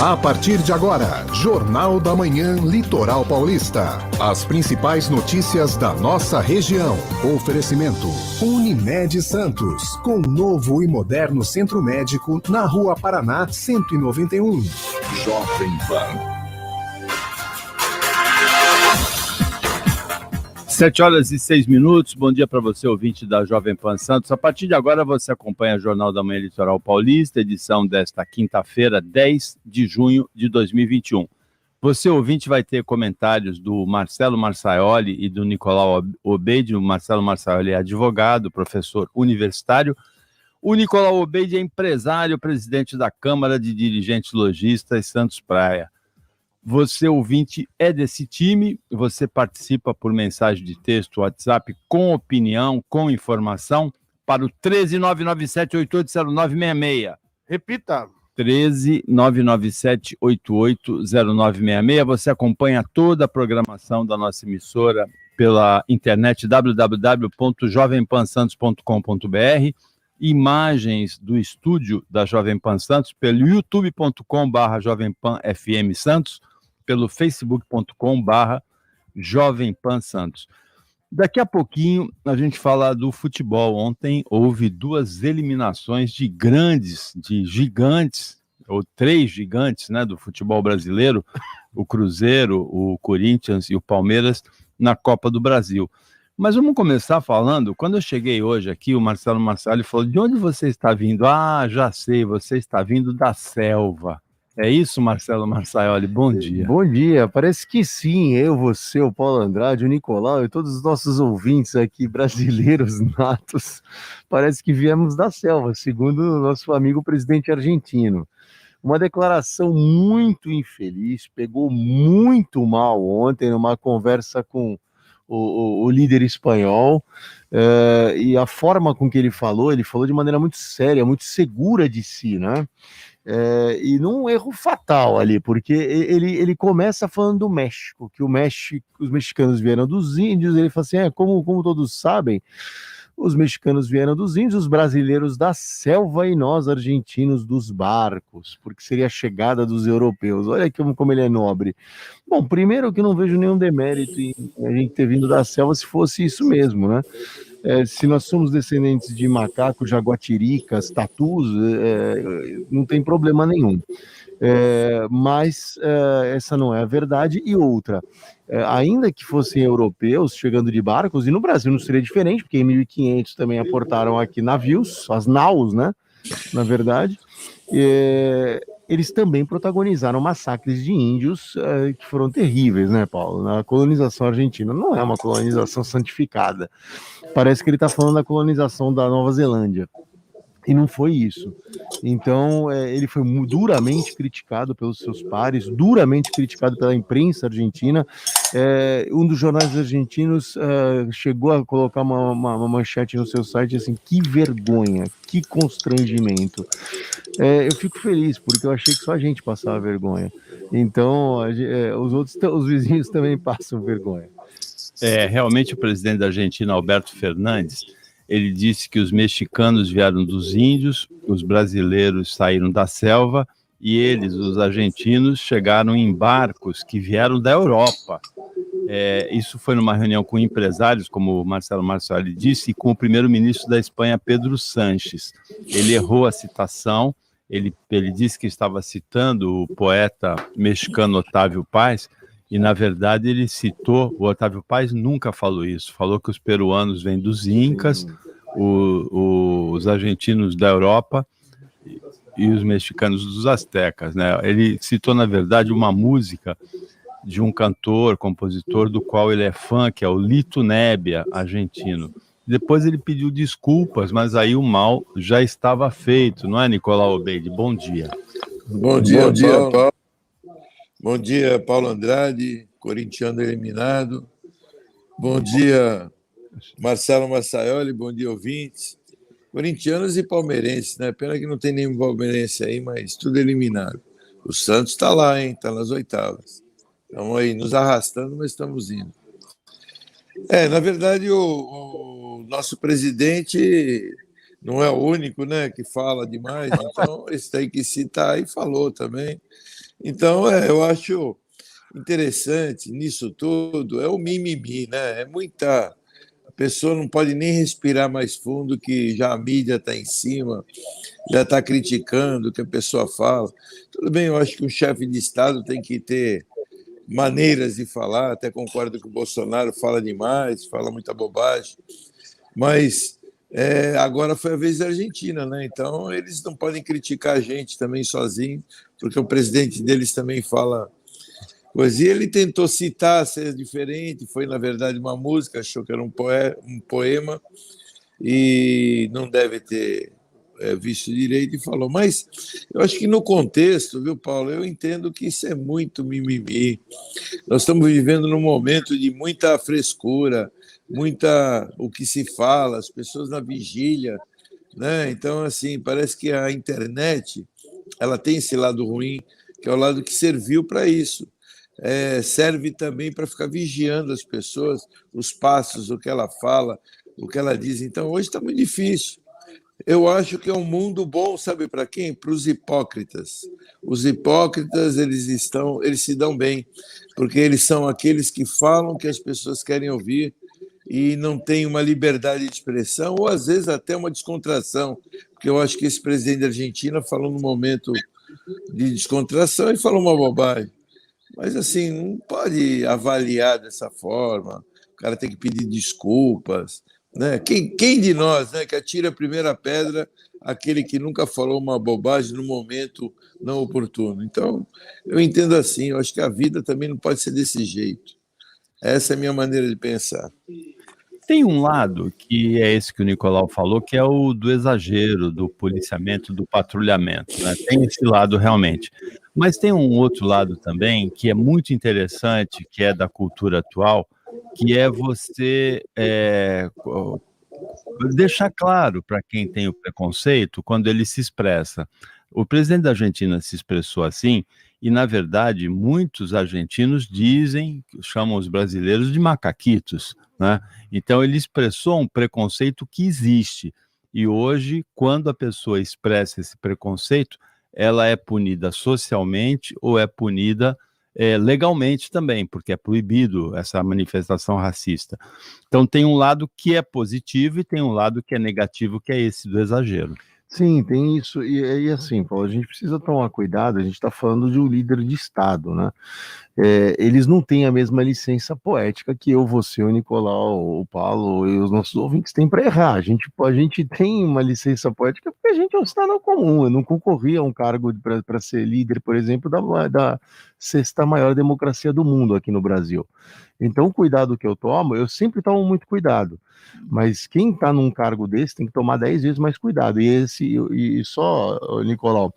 A partir de agora, Jornal da Manhã Litoral Paulista. As principais notícias da nossa região. Oferecimento Unimed Santos, com novo e moderno centro médico na Rua Paraná 191. Jovem Pan. 7h06. Bom dia para você, ouvinte da Jovem Pan Santos. A partir de agora você acompanha o Jornal da Manhã Litoral Paulista, edição desta quinta-feira, 10 de junho de 2021. Você, ouvinte, vai ter comentários do Marcelo Marçaioli e do Nicolau Obeid. O Marcelo Marçaioli é advogado, professor universitário. O Nicolau Obeid é empresário, presidente da Câmara de Dirigentes Lojistas Santos Praia. Você, ouvinte, é desse time, você participa por mensagem de texto, WhatsApp, com opinião, com informação, para o 13997880966. Repita. 13997880966. Você acompanha toda a programação da nossa emissora pela internet www.jovempansantos.com.br, imagens do estúdio da Jovem Pan Santos pelo youtube.com/Jovem Pan FM Santos, pelo facebook.com/Jovem Pan Santos. Daqui a pouquinho a gente fala do futebol. Ontem houve 2 eliminações de gigantes, ou 3 gigantes, né, do futebol brasileiro, o Cruzeiro, o Corinthians e o Palmeiras na Copa do Brasil. Mas vamos começar falando, quando eu cheguei hoje aqui, o Marcelo Marçaioli falou: de onde você está vindo? Ah, já sei, você está vindo da selva. É isso, Marcelo Marçaioli? Bom dia. Bom dia, parece que sim, eu, você, o Paulo Andrade, o Nicolau e todos os nossos ouvintes aqui, brasileiros natos, parece que viemos da selva, segundo o nosso amigo presidente argentino. Uma declaração muito infeliz, pegou muito mal ontem numa conversa com o líder espanhol, e a forma com que ele falou de maneira muito séria, muito segura de si, né? E num erro fatal ali, porque ele começa falando do México, que os mexicanos vieram dos índios, ele fala assim, como todos sabem, os mexicanos vieram dos índios, os brasileiros da selva e nós, argentinos, dos barcos, porque seria a chegada dos europeus. Olha aqui como ele é nobre. Bom, primeiro que eu não vejo nenhum demérito em a gente ter vindo da selva se fosse isso mesmo, né? Se nós somos descendentes de macacos, jaguatiricas, tatus, não tem problema nenhum. Mas essa não é a verdade. E outra, ainda que fossem europeus chegando de barcos, e no Brasil não seria diferente, porque em 1500 também aportaram aqui navios, as naus, né? Na verdade, eles também protagonizaram massacres de índios que foram terríveis, né, Paulo? Na colonização argentina não é uma colonização santificada. Parece que ele está falando da colonização da Nova Zelândia. E não foi isso. Então, ele foi duramente criticado pelos seus pares, duramente criticado pela imprensa argentina. Um dos jornais argentinos chegou a colocar uma manchete no seu site assim: que vergonha, que constrangimento. Eu fico feliz, porque eu achei que só a gente passava vergonha. Então, os vizinhos também passam vergonha. Realmente o presidente da Argentina, Alberto Fernandes, ele disse que os mexicanos vieram dos índios, os brasileiros saíram da selva e eles, os argentinos, chegaram em barcos que vieram da Europa. Isso foi numa reunião com empresários, como o Marcelo Marçaioli disse, e com o primeiro-ministro da Espanha, Pedro Sánchez. Ele errou a citação, ele disse que estava citando o poeta mexicano Otávio Paz, e, na verdade, ele citou, o Otávio Paz nunca falou isso, falou que os peruanos vêm dos incas, os argentinos da Europa e os mexicanos dos astecas, né? Ele citou, na verdade, uma música de um cantor, compositor, do qual ele é fã, que é o Lito Nebbia, argentino. Depois ele pediu desculpas, mas aí o mal já estava feito, não é, Nicolau Obeid? Bom dia. Bom dia, Paulo. Bom dia, Paulo Andrade, corintiano eliminado. Bom dia, Marcelo Marçaioli, bom dia, ouvintes. Corintianos e palmeirenses, né? Pena que não tem nenhum palmeirense aí, mas tudo eliminado. O Santos está lá, hein? Está nas oitavas. Estamos aí nos arrastando, mas estamos indo. Na verdade, o nosso presidente não é o único, né, que fala demais, então esse daí que cita aí falou também. Então, eu acho interessante nisso tudo, é o mimimi, né? É muita... A pessoa não pode nem respirar mais fundo, que já a mídia está em cima, já está criticando o que a pessoa fala. Tudo bem, eu acho que um chefe de Estado tem que ter maneiras de falar, até concordo que o Bolsonaro fala demais, fala muita bobagem, mas agora foi a vez da Argentina, né? Então eles não podem criticar a gente também sozinho, porque o presidente deles também fala coisa. E ele tentou citar, ser diferente, foi na verdade uma música, achou que era um poema, e não deve ter visto direito e falou. Mas eu acho que no contexto, viu, Paulo, eu entendo que isso é muito mimimi. Nós estamos vivendo num momento de muita frescura, muita o que se fala, as pessoas na vigília, né? Então, assim, parece que a internet ela tem esse lado ruim, que é o lado que serviu para isso. Serve também para ficar vigiando as pessoas, os passos, o que ela fala, o que ela diz. Então, hoje está muito difícil. Eu acho que é um mundo bom, sabe para quem? Para os hipócritas. Os hipócritas, eles se dão bem, porque eles são aqueles que falam que as pessoas querem ouvir e não têm uma liberdade de expressão, ou às vezes até uma descontração, porque eu acho que esse presidente da Argentina falou num momento de descontração e falou uma bobagem. Mas, assim, não pode avaliar dessa forma, o cara tem que pedir desculpas, né? Quem de nós, né, que atira a primeira pedra, aquele que nunca falou uma bobagem no momento não oportuno? Então, eu entendo assim, eu acho que a vida também não pode ser desse jeito. Essa é a minha maneira de pensar. Tem um lado, que é esse que o Nicolau falou, que é o do exagero, do policiamento, do patrulhamento, né? Tem esse lado realmente. Mas tem um outro lado também, que é muito interessante, que é da cultura atual, que é você deixar claro para quem tem o preconceito quando ele se expressa. O presidente da Argentina se expressou assim, e, na verdade, muitos argentinos chamam os brasileiros de macaquitos, né? Então, ele expressou um preconceito que existe. E hoje, quando a pessoa expressa esse preconceito, ela é punida socialmente ou é punida legalmente também, porque é proibido essa manifestação racista. Então, tem um lado que é positivo e tem um lado que é negativo, que é esse do exagero. Sim, tem isso. E assim, Paulo, a gente precisa tomar cuidado, a gente está falando de um líder de Estado, né? Eles não têm a mesma licença poética que eu, você, o Nicolau, o Paulo e os nossos ouvintes têm para errar. A gente tem uma licença poética porque a gente é um cidadão comum. Eu não concorri a um cargo para ser líder, por exemplo, da sexta maior democracia do mundo aqui no Brasil. Então, o cuidado que eu tomo, eu sempre tomo muito cuidado. Mas quem está num cargo desse tem que tomar 10 vezes mais cuidado. E só, Nicolau,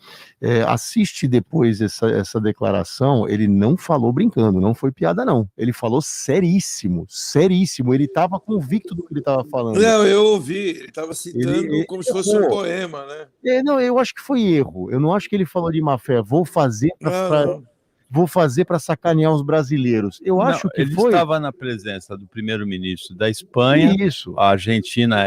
assiste depois essa declaração. Ele não falou brincando, não foi piada, não. Ele falou seríssimo, seríssimo. Ele estava convicto do que ele estava falando. Não, eu ouvi, ele estava citando como se fosse um poema, né? Não, eu acho que foi erro. Eu não acho que ele falou de má fé. Vou fazer para sacanear os brasileiros. Eu acho que ele estava na presença do primeiro-ministro da Espanha. Isso. A Argentina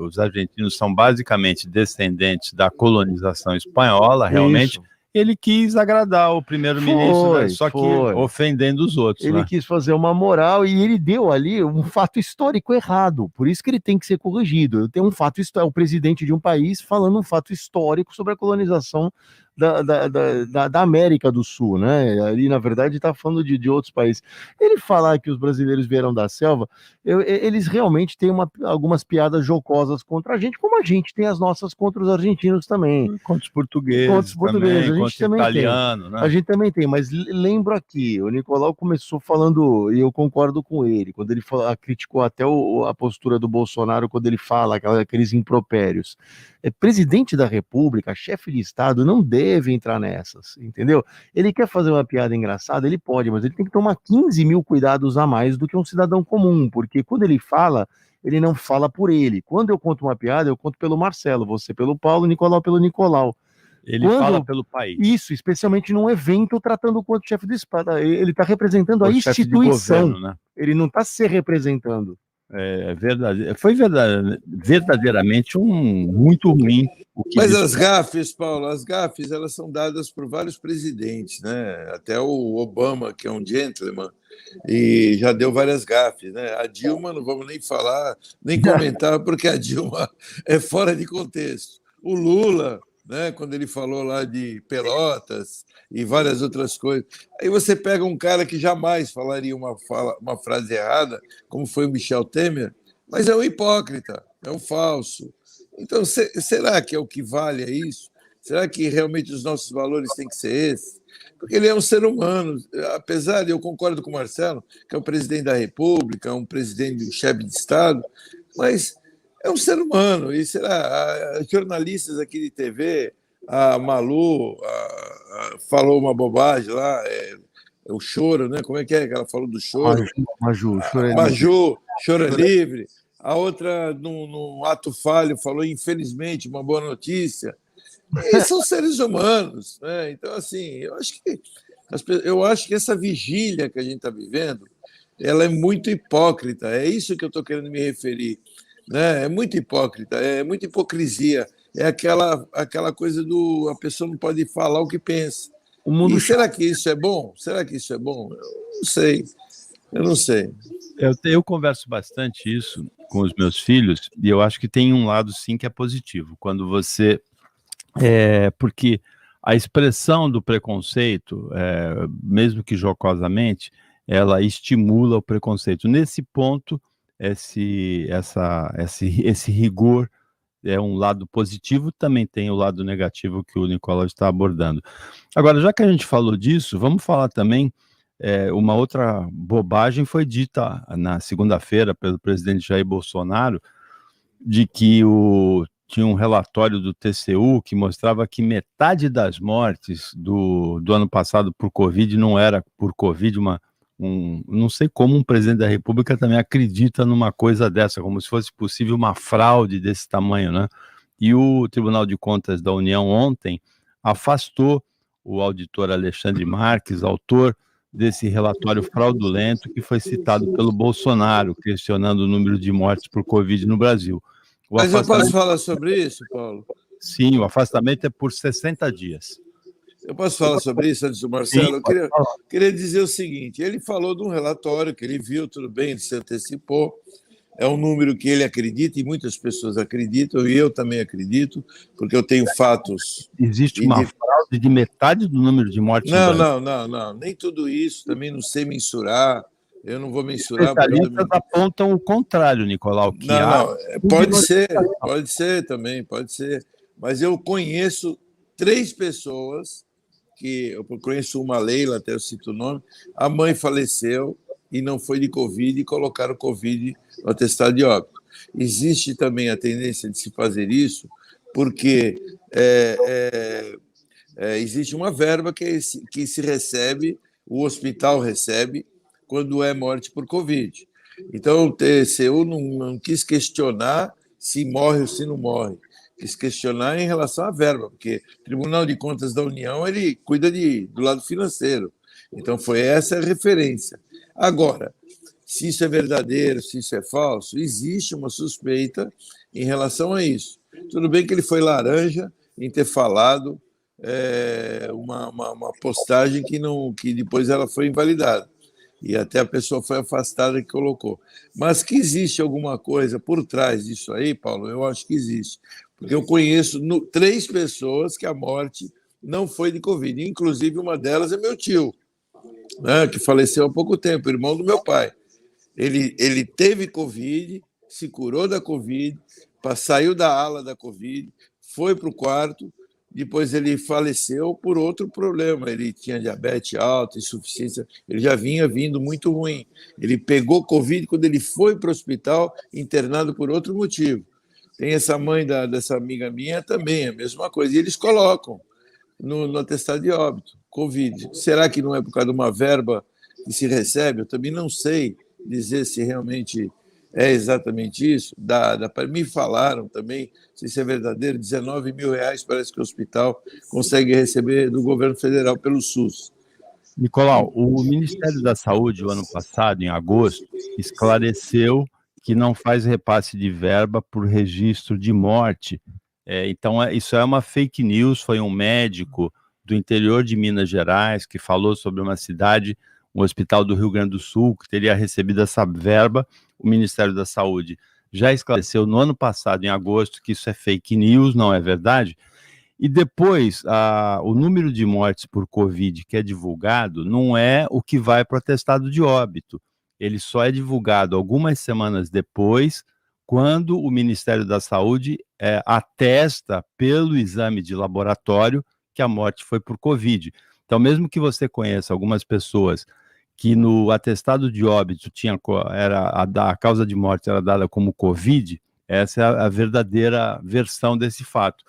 os argentinos são basicamente descendentes da colonização espanhola, realmente. Isso. Ele quis agradar o primeiro-ministro, só que ofendendo os outros. Ele quis fazer uma moral e ele deu ali um fato histórico errado. Por isso que ele tem que ser corrigido. Tem um fato histórico, o presidente de um país falando um fato histórico sobre a colonização da América do Sul, né? Ali, na verdade, está falando de outros países. Ele falar que os brasileiros vieram da selva, eles realmente têm algumas piadas jocosas contra a gente, como a gente tem as nossas contra os argentinos também. Contra os portugueses, também, contra os italianos, né? A gente também tem, mas lembro aqui, o Nicolau começou falando, e eu concordo com ele, quando ele criticou até a postura do Bolsonaro, quando ele fala aqueles impropérios. Presidente da República, chefe de Estado, não deve entrar nessas, entendeu? Ele quer fazer uma piada engraçada, ele pode, mas ele tem que tomar 15 mil cuidados a mais do que um cidadão comum, porque quando ele fala, ele não fala por ele. Quando eu conto uma piada, eu conto pelo Marcelo, você pelo Paulo, Nicolau pelo Nicolau. Ele fala pelo país. Isso, especialmente num evento tratando quanto chefe de Estado. Ele está representando a instituição, governo, né? Ele não está se representando. Foi verdadeiramente muito ruim Mas as gafes, Paulo, as gafes, elas são dadas por vários presidentes, né? Até o Obama, que é um gentleman, e já deu várias gafes, né? A Dilma, não vamos nem falar, nem comentar, porque a Dilma é fora de contexto. O Lula, né, quando ele falou lá de Pelotas e várias outras coisas. Aí você pega um cara que jamais falaria uma frase errada, como foi o Michel Temer, mas é um hipócrita, é um falso. Então, será que é o que vale é isso? Será que realmente os nossos valores têm que ser esses? Porque ele é um ser humano, apesar de eu concordo com o Marcelo, que é o presidente da República, um presidente, um chefe de Estado, mas é um ser humano. E será, jornalistas aqui de TV, a Malu falou uma bobagem lá, o choro, né? Como é que ela falou do choro? Maju, choro é livre. A outra, no ato falho, falou, infelizmente, uma boa notícia. E são seres humanos, né? Então, assim, eu acho que essa vigília que a gente está vivendo, ela é muito hipócrita. É isso que eu estou querendo me referir, né? É muito hipócrita, é muita hipocrisia. É aquela coisa a pessoa não pode falar o que pensa. Será que isso é bom? Será que isso é bom? Eu não sei. Eu converso bastante isso com os meus filhos, e eu acho que tem um lado, sim, que é positivo. Quando você... porque a expressão do preconceito, mesmo que jocosamente, ela estimula o preconceito. Nesse ponto, esse rigor é um lado positivo, também tem o lado negativo que o Nicolau está abordando. Agora, já que a gente falou disso, vamos falar também, uma outra bobagem foi dita na segunda-feira pelo presidente Jair Bolsonaro, de que tinha um relatório do TCU que mostrava que metade das mortes do ano passado por Covid não era por Covid, não sei como um presidente da República também acredita numa coisa dessa, como se fosse possível uma fraude desse tamanho, né? E o Tribunal de Contas da União ontem afastou o auditor Alexandre Marques, autor desse relatório fraudulento que foi citado pelo Bolsonaro, questionando o número de mortes por Covid no Brasil. Mas eu posso falar sobre isso, Paulo? Sim, o afastamento é por 60 dias. Eu posso falar sobre isso antes do Marcelo? Sim, eu queria dizer o seguinte, ele falou de um relatório que ele viu, tudo bem, ele se antecipou, é um número que ele acredita e muitas pessoas acreditam, e eu também acredito, porque eu tenho fatos... Existe uma fraude de metade do número de mortes? Não, nem tudo isso, também não sei mensurar, eu não vou mensurar... Os especialistas apontam o contrário, Nicolau. Pode ser também, pode ser, mas eu conheço 3 pessoas, eu conheço uma, Leila, até eu cito o nome, a mãe faleceu e não foi de Covid e colocaram Covid no atestado de óbito. Existe também a tendência de se fazer isso porque existe uma verba que se recebe, o hospital recebe, quando é morte por Covid. Então, o TCU não quis questionar se morre ou se não morre, quis questionar em relação à verba, porque o Tribunal de Contas da União ele cuida do lado financeiro. Então, foi essa a referência. Agora, se isso é verdadeiro, se isso é falso, existe uma suspeita em relação a isso. Tudo bem que ele foi laranja em ter falado uma postagem que depois ela foi invalidada. E até a pessoa foi afastada que colocou. Mas que existe alguma coisa por trás disso aí, Paulo, eu acho que existe. Porque eu conheço 3 pessoas que a morte não foi de Covid. Inclusive, uma delas é meu tio, né, que faleceu há pouco tempo, irmão do meu pai. Ele teve Covid, se curou da Covid, saiu da ala da Covid, foi para o quarto, depois ele faleceu por outro problema. Ele tinha diabetes alta, insuficiência, ele já vinha vindo muito ruim. Ele pegou Covid quando ele foi para o hospital, internado por outro motivo. Tem essa mãe dessa amiga minha também, a mesma coisa. E eles colocam no atestado de óbito, Covid. Será que não é por causa de uma verba que se recebe? Eu também não sei dizer se realmente é exatamente isso. Me falaram também, não sei se é verdadeiro, R$19 mil parece que o hospital consegue receber do governo federal pelo SUS. Nicolau, o Ministério da Saúde, o ano passado, em agosto, esclareceu que não faz repasse de verba por registro de morte Então, isso é uma fake news. Foi um médico do interior de Minas Gerais que falou sobre uma cidade, um hospital do Rio Grande do Sul, que teria recebido essa verba. O Ministério da Saúde já esclareceu no ano passado, em agosto, que isso é fake news, não é verdade. E depois, o número de mortes por Covid que é divulgado não é o que vai para o atestado de óbito. Ele só é divulgado algumas semanas depois, quando o Ministério da Saúde atesta pelo exame de laboratório que a morte foi por Covid. Então, mesmo que você conheça algumas pessoas que no atestado de óbito a causa de morte era dada como Covid, essa é a verdadeira versão desse fato.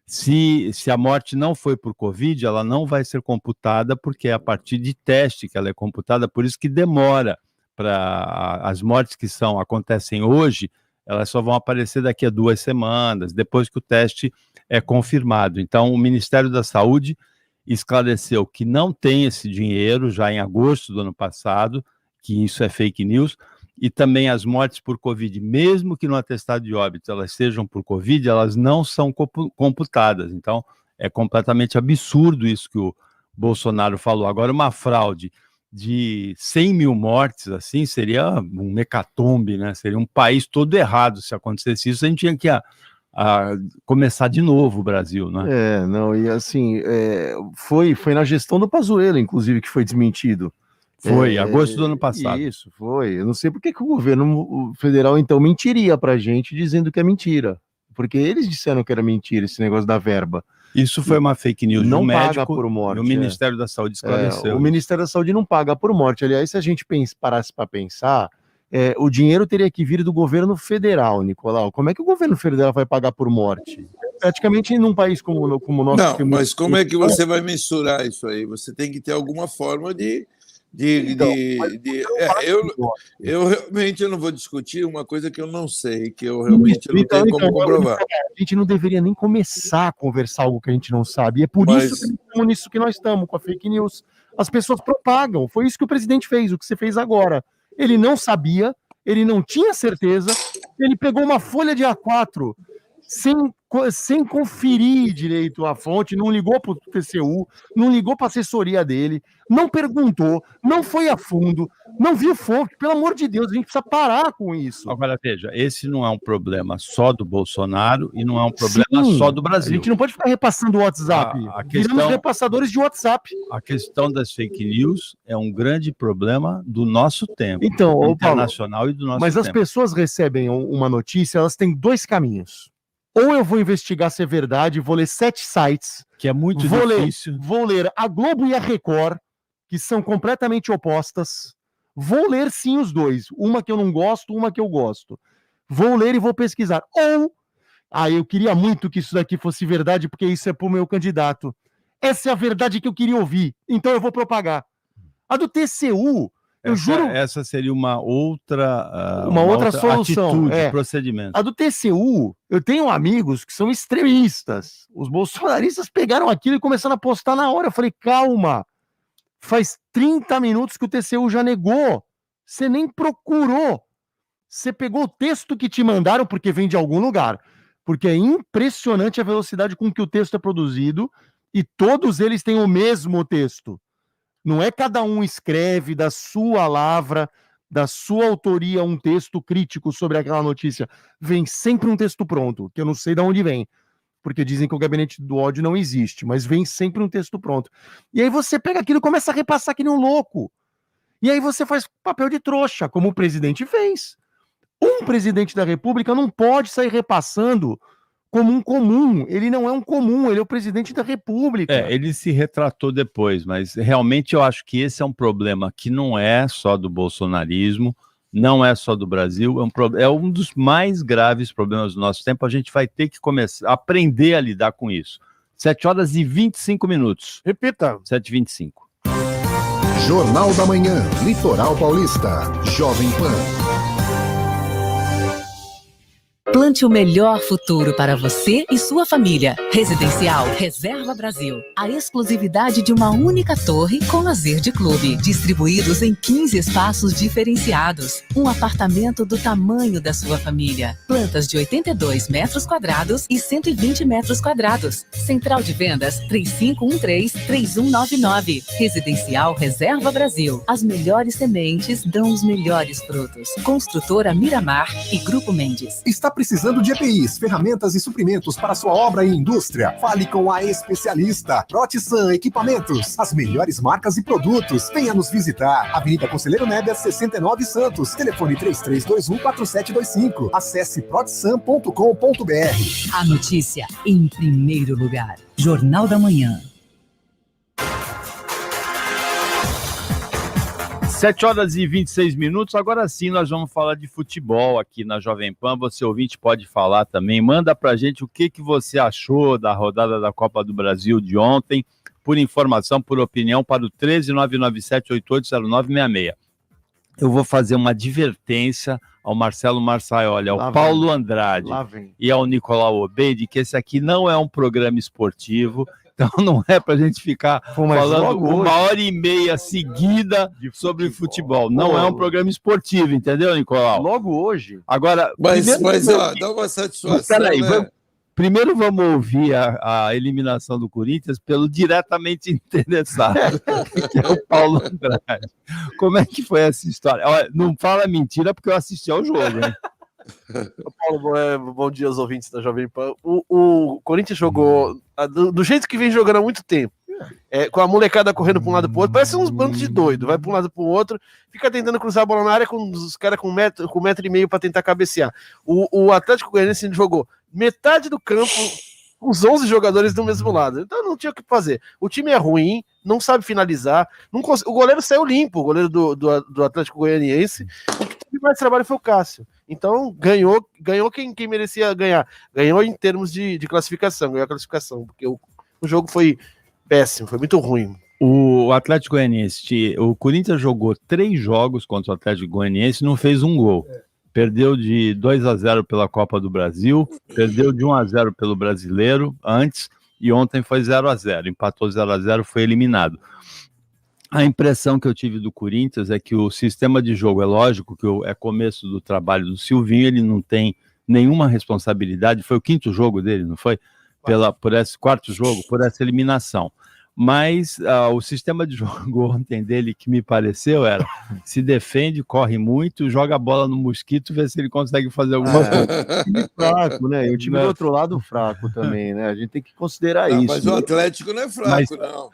Se a morte não foi por Covid, ela não vai ser computada, porque é a partir de teste que ela é computada, por isso que demora para as mortes que acontecem hoje, elas só vão aparecer daqui a 2 semanas, depois que o teste é confirmado. Então, o Ministério da Saúde esclareceu que não tem esse dinheiro, já em agosto do ano passado, que isso é fake news, e também as mortes por Covid, mesmo que no atestado de óbito elas sejam por Covid, elas não são computadas. Então, é completamente absurdo isso que o Bolsonaro falou. Agora, uma fraude de 100 mil mortes, assim, seria um hecatombe, né? Seria um país todo errado se acontecesse isso. A gente tinha que começar de novo o Brasil, né? Não, e assim, foi na gestão do Pazuello, inclusive, que foi desmentido. Foi, agosto do ano passado. Isso, foi. Eu não sei por que o governo federal, então, mentiria pra gente dizendo que é mentira. Porque eles disseram que era mentira esse negócio da verba. Isso foi uma fake news. Não do paga médico, por morte. E o Ministério da Saúde esclareceu. O Ministério da Saúde não paga por morte. Aliás, se a gente parasse para pensar, o dinheiro teria que vir do governo federal, Nicolau. Como é que o governo federal vai pagar por morte? Praticamente num país como o nosso... Não, mas como é que você vai mensurar isso aí? Você tem que ter alguma forma eu realmente não vou discutir uma coisa que eu não sei, que eu realmente não tenho como comprovar. A gente não deveria nem começar a conversar algo que a gente não sabe. E é por isso que nós estamos com a fake news. As pessoas propagam. Foi isso que o presidente fez, o que você fez agora. Ele não sabia, ele não tinha certeza, ele pegou uma folha de A4 sem conferir direito a fonte, não ligou para o TCU, não ligou para a assessoria dele, não perguntou, não foi a fundo, não viu fonte. Pelo amor de Deus, a gente precisa parar com isso. Agora, veja, esse não é um problema só do Bolsonaro e não é um problema só do Brasil. A gente não pode ficar repassando o WhatsApp. Viramos repassadores de WhatsApp. A questão das fake news é um grande problema do nosso tempo, então, internacional, Paulo, e do nosso tempo. Mas as pessoas recebem uma notícia, elas têm 2 caminhos. Ou eu vou investigar se é verdade, vou ler 7 sites. Que é muito difícil. Vou ler a Globo e a Record, que são completamente opostas. Vou ler sim os 2. Uma que eu não gosto, uma que eu gosto. Vou ler e vou pesquisar. Ou, eu queria muito que isso daqui fosse verdade, porque isso é pro meu candidato. Essa é a verdade que eu queria ouvir, então eu vou propagar. A do TCU... Eu juro. Essa seria uma outra solução, atitude, procedimento. A do TCU, eu tenho amigos que são extremistas. Os bolsonaristas pegaram aquilo e começaram a postar na hora. Eu falei, calma, faz 30 minutos que o TCU já negou. Você nem procurou. Você pegou o texto que te mandaram, porque vem de algum lugar. Porque é impressionante a velocidade com que o texto é produzido e todos eles têm o mesmo texto. Não é cada um escreve da sua lavra, da sua autoria, um texto crítico sobre aquela notícia. Vem sempre um texto pronto, que eu não sei de onde vem, porque dizem que o gabinete do ódio não existe, mas vem sempre um texto pronto. E aí você pega aquilo e começa a repassar que nem um louco. E aí você faz papel de trouxa, como o presidente fez. Um presidente da República não pode sair repassando como um comum. Ele não é um comum, ele é o presidente da República. Ele se retratou depois, mas realmente eu acho que esse é um problema que não é só do bolsonarismo, não é só do Brasil, é um dos mais graves problemas do nosso tempo. A gente vai ter que começar a aprender a lidar com isso. 7h25. Repita. 7h25. Jornal da Manhã, Litoral Paulista, Jovem Pan. Plante o melhor futuro para você e sua família. Residencial Reserva Brasil. A exclusividade de uma única torre com lazer de clube. Distribuídos em 15 espaços diferenciados. Um apartamento do tamanho da sua família. Plantas de 82 metros quadrados e 120 metros quadrados. Central de vendas 3513-3199. Residencial Reserva Brasil. As melhores sementes dão os melhores frutos. Construtora Miramar e Grupo Mendes. Está precisando de EPIs, ferramentas e suprimentos para sua obra e indústria? Fale com a especialista. Protesan Equipamentos. As melhores marcas e produtos. Venha nos visitar. Avenida Conselheiro Neves, 69 Santos. Telefone 3321-4725. Acesse protesan.com.br. A notícia em primeiro lugar. Jornal da Manhã. 7h26. Agora sim nós vamos falar de futebol aqui na Jovem Pan. Você ouvinte pode falar também. Manda pra gente o que você achou da rodada da Copa do Brasil de ontem, por informação, por opinião, para o 13997880966. Eu vou fazer uma advertência ao Marcelo Marçaioli, ao Paulo Andrade e ao Nicolau Obeide, que esse aqui não é um programa esportivo. Então não é pra gente ficar falando uma hora e meia seguida sobre futebol. Não é um programa esportivo, entendeu, Nicolau? Logo hoje. Agora, mas dá uma satisfação. Peraí, primeiro vamos ouvir a eliminação do Corinthians pelo diretamente interessado, que é o Paulo Andrade. Como é que foi essa história? Olha, não fala mentira, porque eu assisti ao jogo, hein? Paulo, bom dia aos ouvintes da Jovem Pan. O Corinthians jogou do jeito que vem jogando há muito tempo, com a molecada correndo para um lado para o outro, parece uns bandos de doido, vai para um lado para o outro, fica tentando cruzar a bola na área com os caras com 1,5 m para tentar cabecear. O Atlético Goianiense jogou metade do campo, uns 11 jogadores do mesmo lado, então não tinha o que fazer. O time é ruim, não sabe finalizar, o goleiro saiu limpo, o goleiro do Atlético Goianiense. O que teve mais trabalho foi o Cássio. Então, ganhou quem merecia ganhar. Ganhou em termos de classificação, ganhou a classificação, porque o jogo foi péssimo, foi muito ruim. O Atlético Goianiense, o Corinthians jogou 3 jogos contra o Atlético Goianiense e não fez um gol. Perdeu de 2-0 pela Copa do Brasil, perdeu de 1-0 pelo Brasileiro antes, e ontem foi 0-0, empatou 0-0, foi eliminado. A impressão que eu tive do Corinthians é que o sistema de jogo, é lógico que é começo do trabalho do Silvinho, ele não tem nenhuma responsabilidade, foi o 5º jogo dele, não foi? Por esse 4º jogo, por essa eliminação. Mas o sistema de jogo ontem dele, que me pareceu, era se defende, corre muito, joga a bola no mosquito, vê se ele consegue fazer alguma coisa. O time fraco, né? E o time do outro lado fraco também, né? A gente tem que considerar isso. Mas o Atlético não é fraco, não.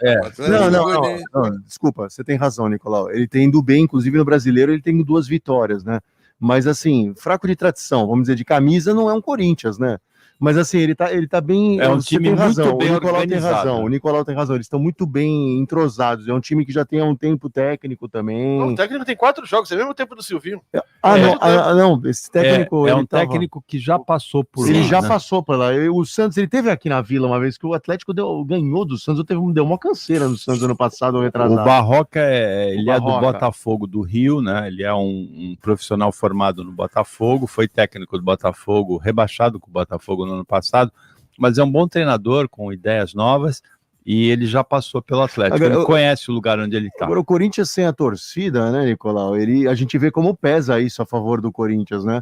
Não, desculpa, você tem razão, Nicolau. Ele tem indo bem, inclusive no Brasileiro, ele tem 2 vitórias, né? Mas assim, fraco de tradição, vamos dizer, de camisa, não é um Corinthians, né? Mas assim, ele tá bem. É um time muito bem organizado. O Nicolau tem razão, eles estão muito bem entrosados. É um time que já tem há um tempo técnico também. Não, o técnico tem 4 jogos, é o mesmo tempo do Silvinho. Não, esse técnico. É um técnico que já passou por lá. Ele já passou por lá. O Santos, ele teve aqui na Vila uma vez que o Atlético ganhou do Santos, deu uma canseira no Santos ano passado, retrasado. O Barroca é do Botafogo do Rio, né? Ele é um profissional formado no Botafogo, foi técnico do Botafogo, rebaixado com o Botafogo no ano passado, mas é um bom treinador com ideias novas e ele já passou pelo Atlético. Agora, ele conhece o lugar onde ele está. Agora, o Corinthians sem a torcida, né, Nicolau? A gente vê como pesa isso a favor do Corinthians, né?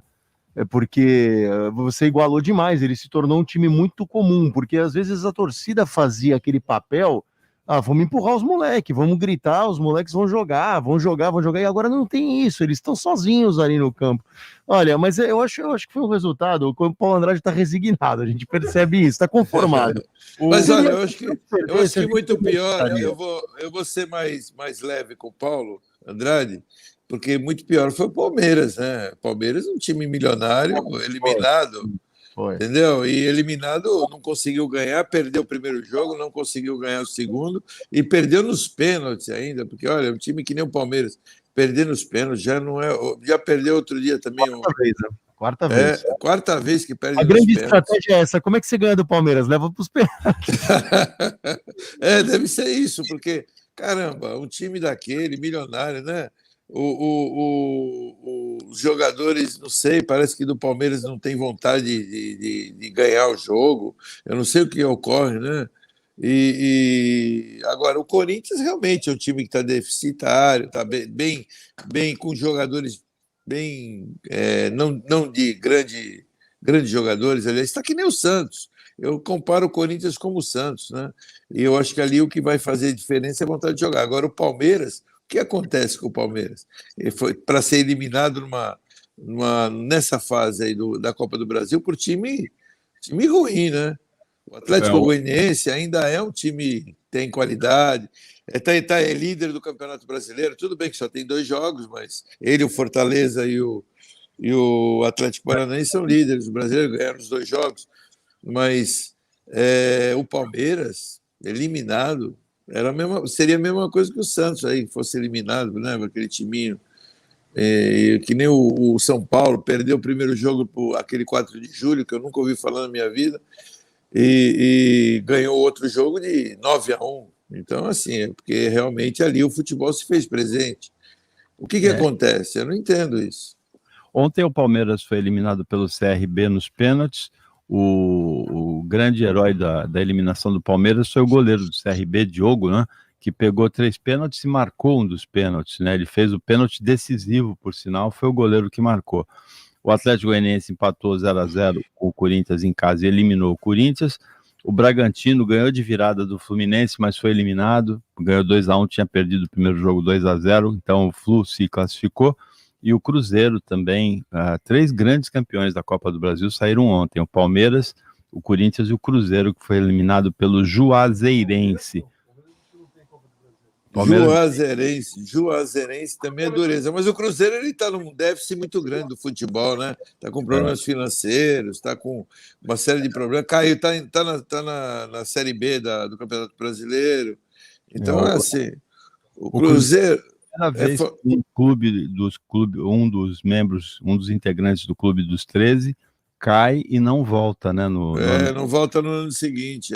É porque você igualou demais, ele se tornou um time muito comum, porque às vezes a torcida fazia aquele papel. Vamos empurrar os moleques, vamos gritar, os moleques vão jogar, e agora não tem isso, eles estão sozinhos ali no campo. Olha, mas eu acho que foi um resultado, o Paulo Andrade está resignado, a gente percebe isso, está conformado. Mas olha, eu acho que muito pior, eu vou ser mais leve com o Paulo Andrade, porque muito pior foi o Palmeiras, né? Palmeiras, um time milionário, eliminado. Foi. Entendeu? E eliminado, não conseguiu ganhar, perdeu o primeiro jogo, não conseguiu ganhar o segundo e perdeu nos pênaltis ainda, porque olha, um time que nem o Palmeiras, perder nos pênaltis já não é. Já perdeu outro dia também. Quarta vez. Quarta vez que perde. A grande estratégia é essa: como é que você ganha do Palmeiras? Leva para os pênaltis. Deve ser isso, porque, caramba, um time daquele, milionário, né? Os jogadores, não sei, parece que do Palmeiras não tem vontade de ganhar o jogo. Eu não sei o que ocorre, né? E agora, o Corinthians realmente é um time que está deficitário, está bem com jogadores bem, não de grandes jogadores, aliás, está que nem o Santos. Eu comparo o Corinthians com o Santos, né? E eu acho que ali o que vai fazer diferença é a vontade de jogar. Agora, o Palmeiras, o que acontece com o Palmeiras? Ele foi para ser eliminado nessa fase aí da Copa do Brasil por time ruim, né? O Atlético Goianiense ainda é um time que tem qualidade, é líder do Campeonato Brasileiro. Tudo bem que só tem 2 jogos, mas ele, o Fortaleza e o Atlético Paranaense são líderes. O brasileiro ganharam os 2 jogos, mas o Palmeiras, eliminado, seria a mesma coisa que o Santos aí, fosse eliminado, né? Aquele timinho. Que nem o São Paulo perdeu o primeiro jogo por aquele 4 de julho, que eu nunca ouvi falar na minha vida. E ganhou outro jogo de 9-1. Então, assim, porque realmente ali o futebol se fez presente. O que acontece? Eu não entendo isso. Ontem o Palmeiras foi eliminado pelo CRB nos pênaltis. O grande herói da eliminação do Palmeiras foi o goleiro do CRB, Diogo, né, que pegou 3 pênaltis e marcou um dos pênaltis, né? Ele fez o pênalti decisivo, por sinal, foi o goleiro que marcou. O Atlético Goianiense empatou 0-0 com o Corinthians em casa e eliminou o Corinthians. O Bragantino ganhou de virada do Fluminense, mas foi eliminado. Ganhou 2-1, tinha perdido o primeiro jogo 2-0, então o Flu se classificou. E o Cruzeiro também, 3 grandes campeões da Copa do Brasil saíram ontem. O Palmeiras, o Corinthians e o Cruzeiro, que foi eliminado pelo Juazeirense. Juazeirense também é dureza, mas o Cruzeiro está num déficit muito grande do futebol, né? Está com problemas financeiros, está com uma série de problemas. Caiu, está na Série B do Campeonato Brasileiro. Então, assim, o Cruzeiro. Vez um dos membros, um dos integrantes do Clube dos 13 cai e não volta, né? Não volta no ano seguinte.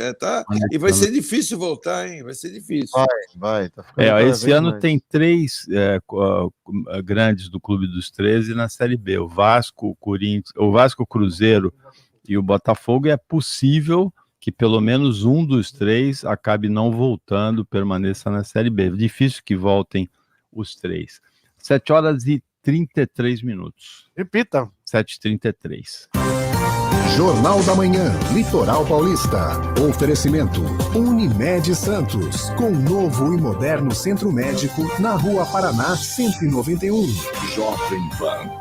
E vai ser difícil voltar, hein? Vai ser difícil. Vai. Tá esse ano tem 3 grandes do Clube dos 13 na Série B: o Vasco, o Corinthians, o Vasco, o Cruzeiro e o Botafogo. E é possível que pelo menos um dos 3 acabe não voltando, permaneça na Série B. Difícil que voltem os 3. 7h33. Repita. 7h33. Jornal da Manhã, Litoral Paulista. Oferecimento Unimed Santos, com novo e moderno centro médico na Rua Paraná 191. Jovem Pan.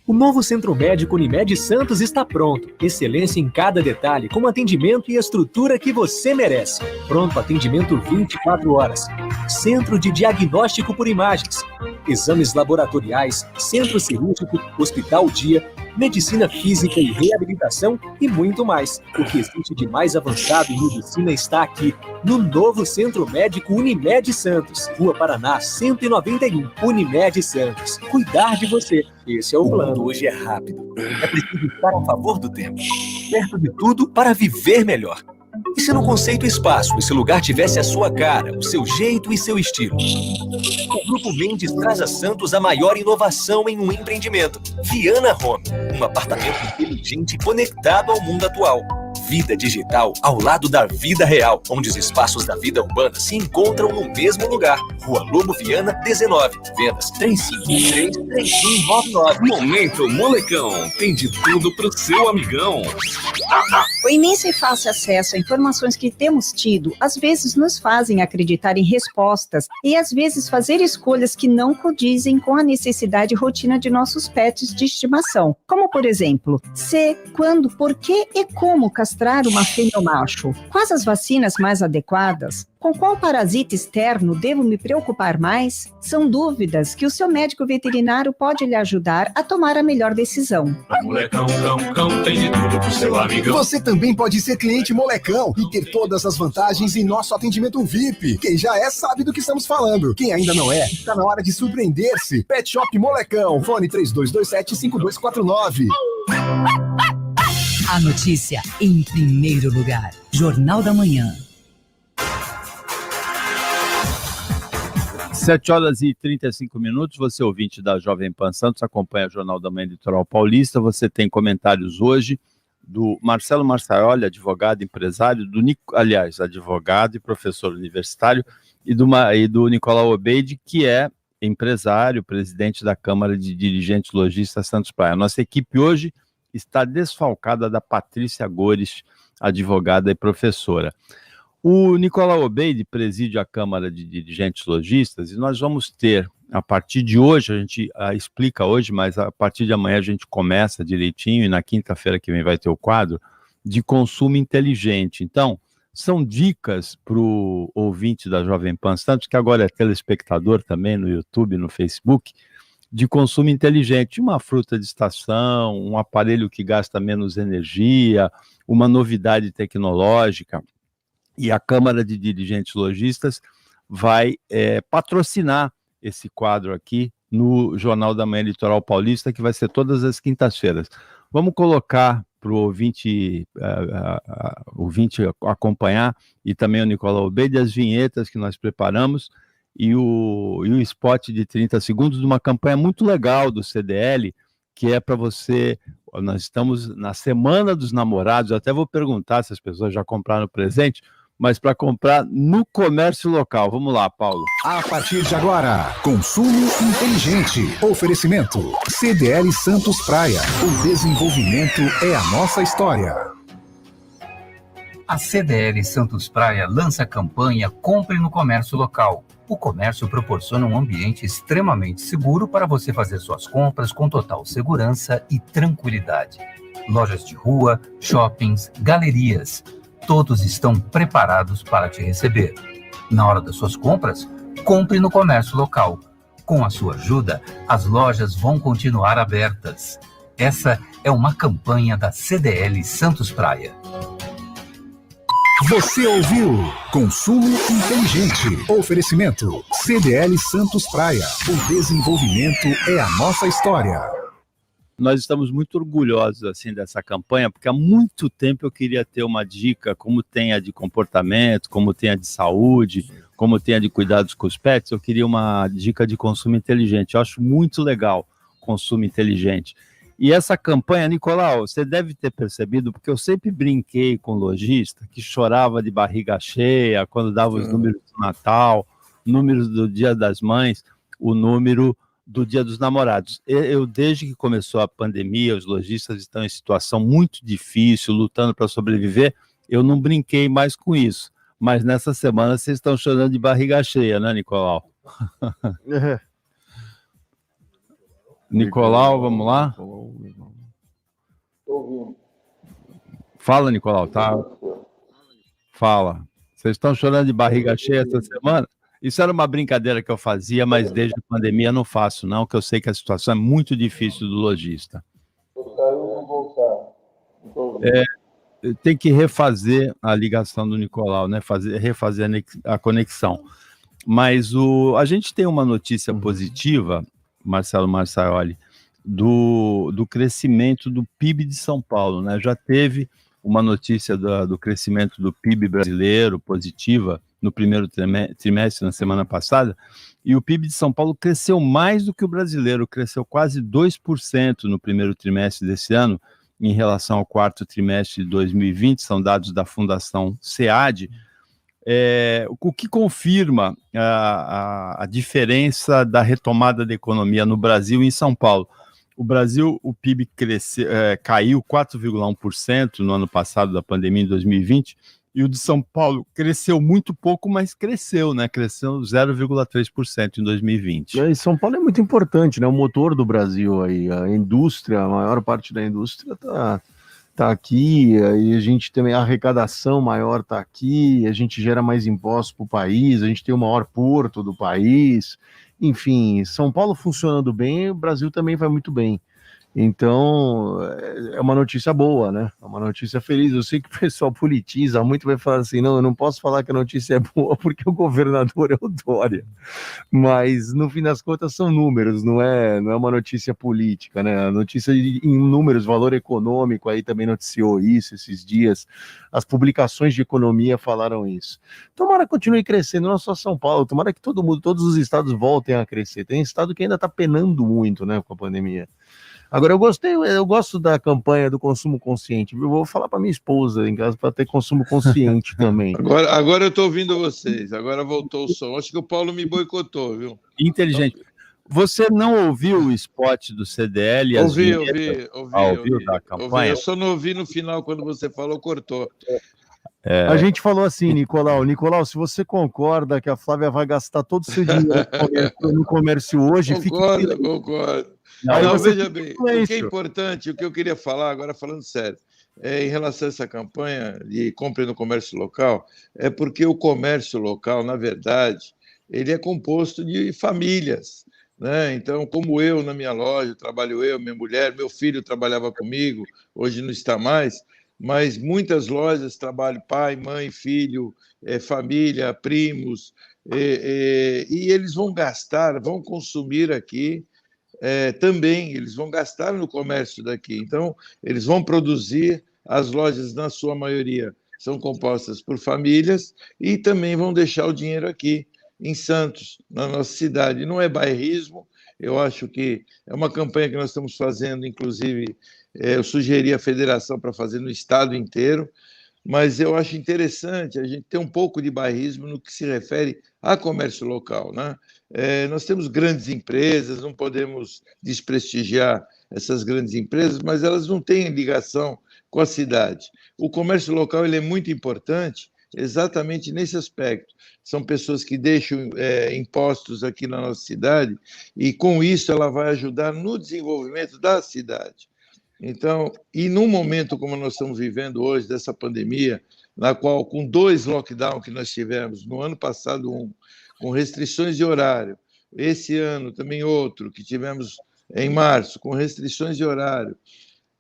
O novo Centro Médico Unimed Santos está pronto. Excelência em cada detalhe, com atendimento e estrutura que você merece. Pronto atendimento 24 horas. Centro de Diagnóstico por Imagens. Exames laboratoriais, centro cirúrgico, hospital dia, medicina física e reabilitação e muito mais. O que existe de mais avançado em medicina está aqui, no novo Centro Médico Unimed Santos. Rua Paraná 191. Unimed Santos. Cuidar de você. Esse é o plano. Hoje é rápido. É preciso estar a favor do tempo. Perto de tudo para viver melhor. E se no conceito espaço esse lugar tivesse a sua cara, o seu jeito e seu estilo? O Grupo Mendes traz a Santos a maior inovação em um empreendimento. Viana Home, um apartamento inteligente conectado ao mundo atual. Vida digital ao lado da vida real, onde os espaços da vida urbana se encontram no mesmo lugar. Rua Lobo Viana, 19. Vendas 3513-3199. Momento Molecão. Tem de tudo pro seu amigão. O imenso e fácil acesso a informações que temos tido, às vezes nos fazem acreditar em respostas e às vezes fazer escolhas que não condizem com a necessidade e rotina de nossos pets de estimação. Como, por exemplo, se, quando, por que e como castrar uma fêmea ou macho? Quais as vacinas mais adequadas? Com qual parasita externo devo me preocupar mais? São dúvidas que o seu médico veterinário pode lhe ajudar a tomar a melhor decisão. Molecão, cão, tem de tudo pro seu amigão. Você também pode ser cliente Molecão e ter todas as vantagens em nosso atendimento VIP. Quem já é sabe do que estamos falando. Quem ainda não é, está na hora de surpreender-se. Pet Shop Molecão, fone 3227-5249. A notícia em primeiro lugar. Jornal da Manhã. 7h35, você ouvinte da Jovem Pan Santos, acompanha o Jornal da Manhã Litoral Paulista, você tem comentários hoje do Marcelo Marsaioli, advogado, empresário, advogado e professor universitário, e do Nicolau Obeide, que é empresário, presidente da Câmara de Dirigentes Lojistas Santos Praia. Nossa equipe hoje está desfalcada da Patrícia Gores, advogada e professora. O Nicolau Obeide preside a Câmara de Dirigentes Lojistas e nós vamos ter, a partir de hoje, a gente explica hoje, mas a partir de amanhã a gente começa direitinho e na quinta-feira que vem vai ter o quadro de consumo inteligente. Então, são dicas para o ouvinte da Jovem Pan Santos, que agora é telespectador também no YouTube, no Facebook, de consumo inteligente, uma fruta de estação, um aparelho que gasta menos energia, uma novidade tecnológica. E a Câmara de Dirigentes Lojistas vai patrocinar esse quadro aqui no Jornal da Manhã Litoral Paulista, que vai ser todas as quintas-feiras. Vamos colocar para o ouvinte acompanhar, e também o Nicolau Obeide, as vinhetas que nós preparamos, e o spot de 30 segundos de uma campanha muito legal do CDL, que é para você... Nós estamos na Semana dos Namorados, eu até vou perguntar se as pessoas já compraram presente, mas para comprar no comércio local. Vamos lá, Paulo. A partir de agora, consumo inteligente. Oferecimento CDL Santos Praia. O desenvolvimento é a nossa história. A CDL Santos Praia lança a campanha Compre no Comércio Local. O comércio proporciona um ambiente extremamente seguro para você fazer suas compras com total segurança e tranquilidade. Lojas de rua, shoppings, galerias, todos estão preparados para te receber. Na hora das suas compras, compre no comércio local. Com a sua ajuda, as lojas vão continuar abertas. Essa é uma campanha da CDL Santos Praia. Você ouviu Consumo Inteligente. Oferecimento CDL Santos Praia. O desenvolvimento é a nossa história. Nós estamos muito orgulhosos assim dessa campanha, porque há muito tempo eu queria ter uma dica, como tem a de comportamento, como tem a de saúde, como tem a de cuidados com os pets, eu queria uma dica de consumo inteligente. Eu acho muito legal consumo inteligente. E essa campanha, Nicolau, você deve ter percebido, porque eu sempre brinquei com lojista que chorava de barriga cheia quando dava os números do Natal, números do Dia das Mães, o número do Dia dos Namorados. Desde que começou a pandemia, os lojistas estão em situação muito difícil, lutando para sobreviver, eu não brinquei mais com isso. Mas nessa semana vocês estão chorando de barriga cheia, né, Nicolau? Nicolau, vamos lá? Fala, Nicolau, tá? Fala. Vocês estão chorando de barriga cheia essa semana? Isso era uma brincadeira que eu fazia, mas desde a pandemia não faço, não, que eu sei que a situação é muito difícil do lojista. Tem que refazer a ligação do Nicolau, né? Refazer a conexão. Mas a gente tem uma notícia positiva, Marcelo Marsaioli, do crescimento do PIB de São Paulo, né? Já teve uma notícia do crescimento do PIB brasileiro positiva no primeiro trimestre, na semana passada, e o PIB de São Paulo cresceu mais do que o brasileiro, cresceu quase 2% no primeiro trimestre desse ano, em relação ao quarto trimestre de 2020, são dados da Fundação SEAD, o que confirma a diferença da retomada da economia no Brasil e em São Paulo. O Brasil, o PIB caiu 4,1% no ano passado da pandemia, em 2020, e o de São Paulo cresceu muito pouco, mas cresceu, né? Cresceu 0,3% em 2020. E São Paulo é muito importante, né? O motor do Brasil aí, a indústria, a maior parte da indústria tá aqui, e a gente tem a arrecadação maior tá aqui, a gente gera mais impostos para o país, a gente tem o maior porto do país, enfim, São Paulo funcionando bem, o Brasil também vai muito bem. Então, é uma notícia boa, né? É uma notícia feliz. Eu sei que o pessoal politiza muito, vai falar assim, não, eu não posso falar que a notícia é boa porque o governador é o Dória. Mas, no fim das contas, são números, não é uma notícia política, né? A notícia em números, valor econômico, aí também noticiou isso esses dias. As publicações de economia falaram isso. Tomara que continue crescendo, não só São Paulo, tomara que todo mundo, todos os estados voltem a crescer. Tem estado que ainda está penando muito, né, com a pandemia. Agora, eu gosto da campanha do consumo consciente. Eu vou falar para minha esposa em casa para ter consumo consciente também. Agora eu estou ouvindo vocês. Agora voltou o som. Acho que o Paulo me boicotou, viu? Inteligente. Você não ouviu o spot do CDL? Ouvi da campanha? Eu só não ouvi no final, quando você falou, cortou. A gente falou assim, Nicolau, se você concorda que a Flávia vai gastar todo o seu dinheiro no comércio hoje... Concordo. Não, veja bem, o que é importante, o que eu queria falar, agora falando sério, em relação a essa campanha de compra no comércio local, é porque o comércio local, na verdade, ele é composto de famílias, né? Então, como eu na minha loja, trabalho eu, minha mulher, meu filho trabalhava comigo, hoje não está mais, mas muitas lojas trabalham pai, mãe, filho, família, primos, e eles vão gastar, vão consumir aqui, também, eles vão gastar no comércio daqui. Então, eles vão produzir, as lojas, na sua maioria, são compostas por famílias e também vão deixar o dinheiro aqui, em Santos, na nossa cidade. Não é bairrismo, eu acho que é uma campanha que nós estamos fazendo, inclusive, eu sugeri à federação para fazer no estado inteiro, mas eu acho interessante a gente ter um pouco de bairrismo no que se refere a comércio local, né? Nós temos grandes empresas, não podemos desprestigiar essas grandes empresas, mas elas não têm ligação com a cidade. O comércio local ele é muito importante exatamente nesse aspecto. São pessoas que deixam impostos aqui na nossa cidade e, com isso, ela vai ajudar no desenvolvimento da cidade. Então, e num momento como nós estamos vivendo hoje, dessa pandemia, na qual, com 2 lockdowns que nós tivemos, no ano passado com restrições de horário, esse ano também outro, que tivemos em março, com restrições de horário,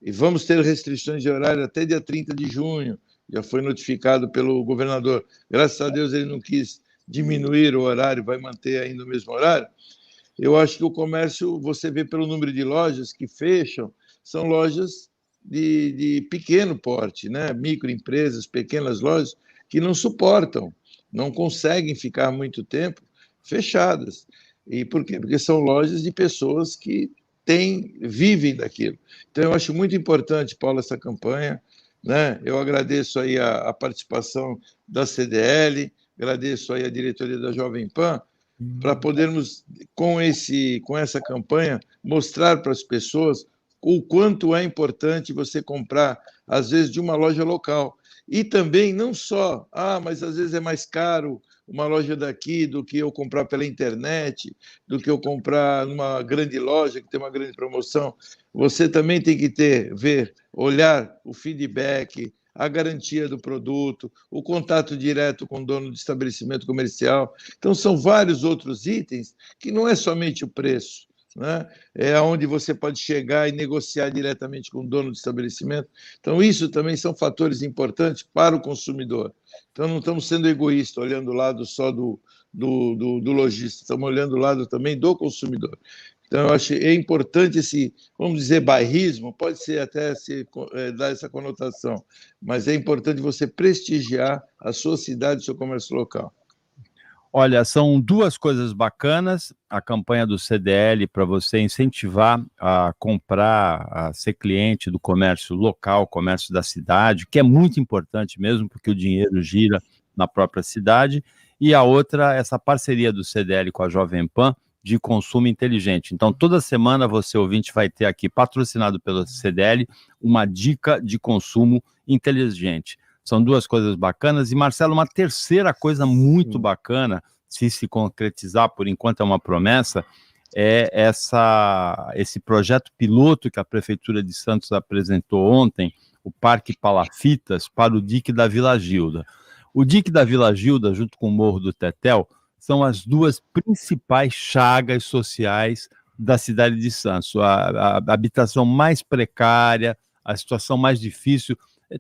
e vamos ter restrições de horário até dia 30 de junho, já foi notificado pelo governador. Graças a Deus ele não quis diminuir o horário, vai manter ainda o mesmo horário. Eu acho que o comércio, você vê pelo número de lojas que fecham, são lojas de pequeno porte, né? Microempresas, pequenas lojas, que não suportam, não conseguem ficar muito tempo fechadas. E por quê? Porque são lojas de pessoas que vivem daquilo. Então, eu acho muito importante, Paulo, essa campanha, né? Eu agradeço aí a participação da CDL, agradeço aí a diretoria da Jovem Pan, para podermos, com essa campanha, mostrar para as pessoas o quanto é importante você comprar, às vezes, de uma loja local. E também, não só, mas às vezes é mais caro uma loja daqui do que eu comprar pela internet, do que eu comprar numa grande loja que tem uma grande promoção. Você também tem que olhar o feedback, a garantia do produto, o contato direto com o dono do estabelecimento comercial. Então, são vários outros itens que não é somente o preço, né? É onde você pode chegar e negociar diretamente com o dono do estabelecimento. Então, isso também são fatores importantes para o consumidor. Então, não estamos sendo egoístas, olhando o lado só do lojista, estamos olhando o lado também do consumidor. Então, eu acho que é importante esse, vamos dizer, bairrismo, pode ser até dar essa conotação, mas é importante você prestigiar a sua cidade, o seu comércio local. Olha, são 2 coisas bacanas, a campanha do CDL para você incentivar a comprar, a ser cliente do comércio local, comércio da cidade, que é muito importante mesmo, porque o dinheiro gira na própria cidade, e a outra, essa parceria do CDL com a Jovem Pan, de consumo inteligente. Então, toda semana você, ouvinte, vai ter aqui, patrocinado pelo CDL, uma dica de consumo inteligente. São 2 coisas bacanas. E, Marcelo, uma terceira coisa muito bacana, se concretizar, por enquanto é uma promessa, é esse projeto piloto que a Prefeitura de Santos apresentou ontem, o Parque Palafitas, para o dique da Vila Gilda. O dique da Vila Gilda, junto com o Morro do Tetel, são as 2 principais chagas sociais da cidade de Santos. A habitação mais precária, a situação mais difícil.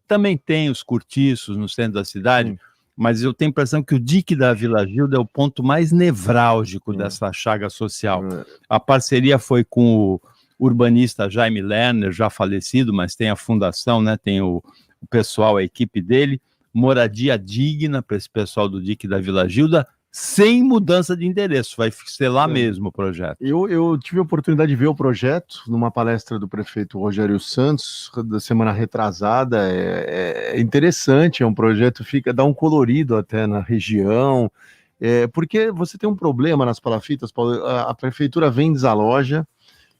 Também tem os cortiços no centro da cidade, mas eu tenho a impressão que o dique da Vila Gilda é o ponto mais nevrálgico dessa chaga social. A parceria foi com o urbanista Jaime Lerner, já falecido, mas tem a fundação, né, tem o pessoal, a equipe dele, moradia digna para esse pessoal do dique da Vila Gilda, sem mudança de endereço, vai ser lá mesmo o projeto. Eu tive a oportunidade de ver o projeto numa palestra do prefeito Rogério Santos, da semana retrasada. É interessante, é um projeto, dá um colorido até na região, porque você tem um problema nas palafitas, Paulo, a prefeitura vem, desaloja,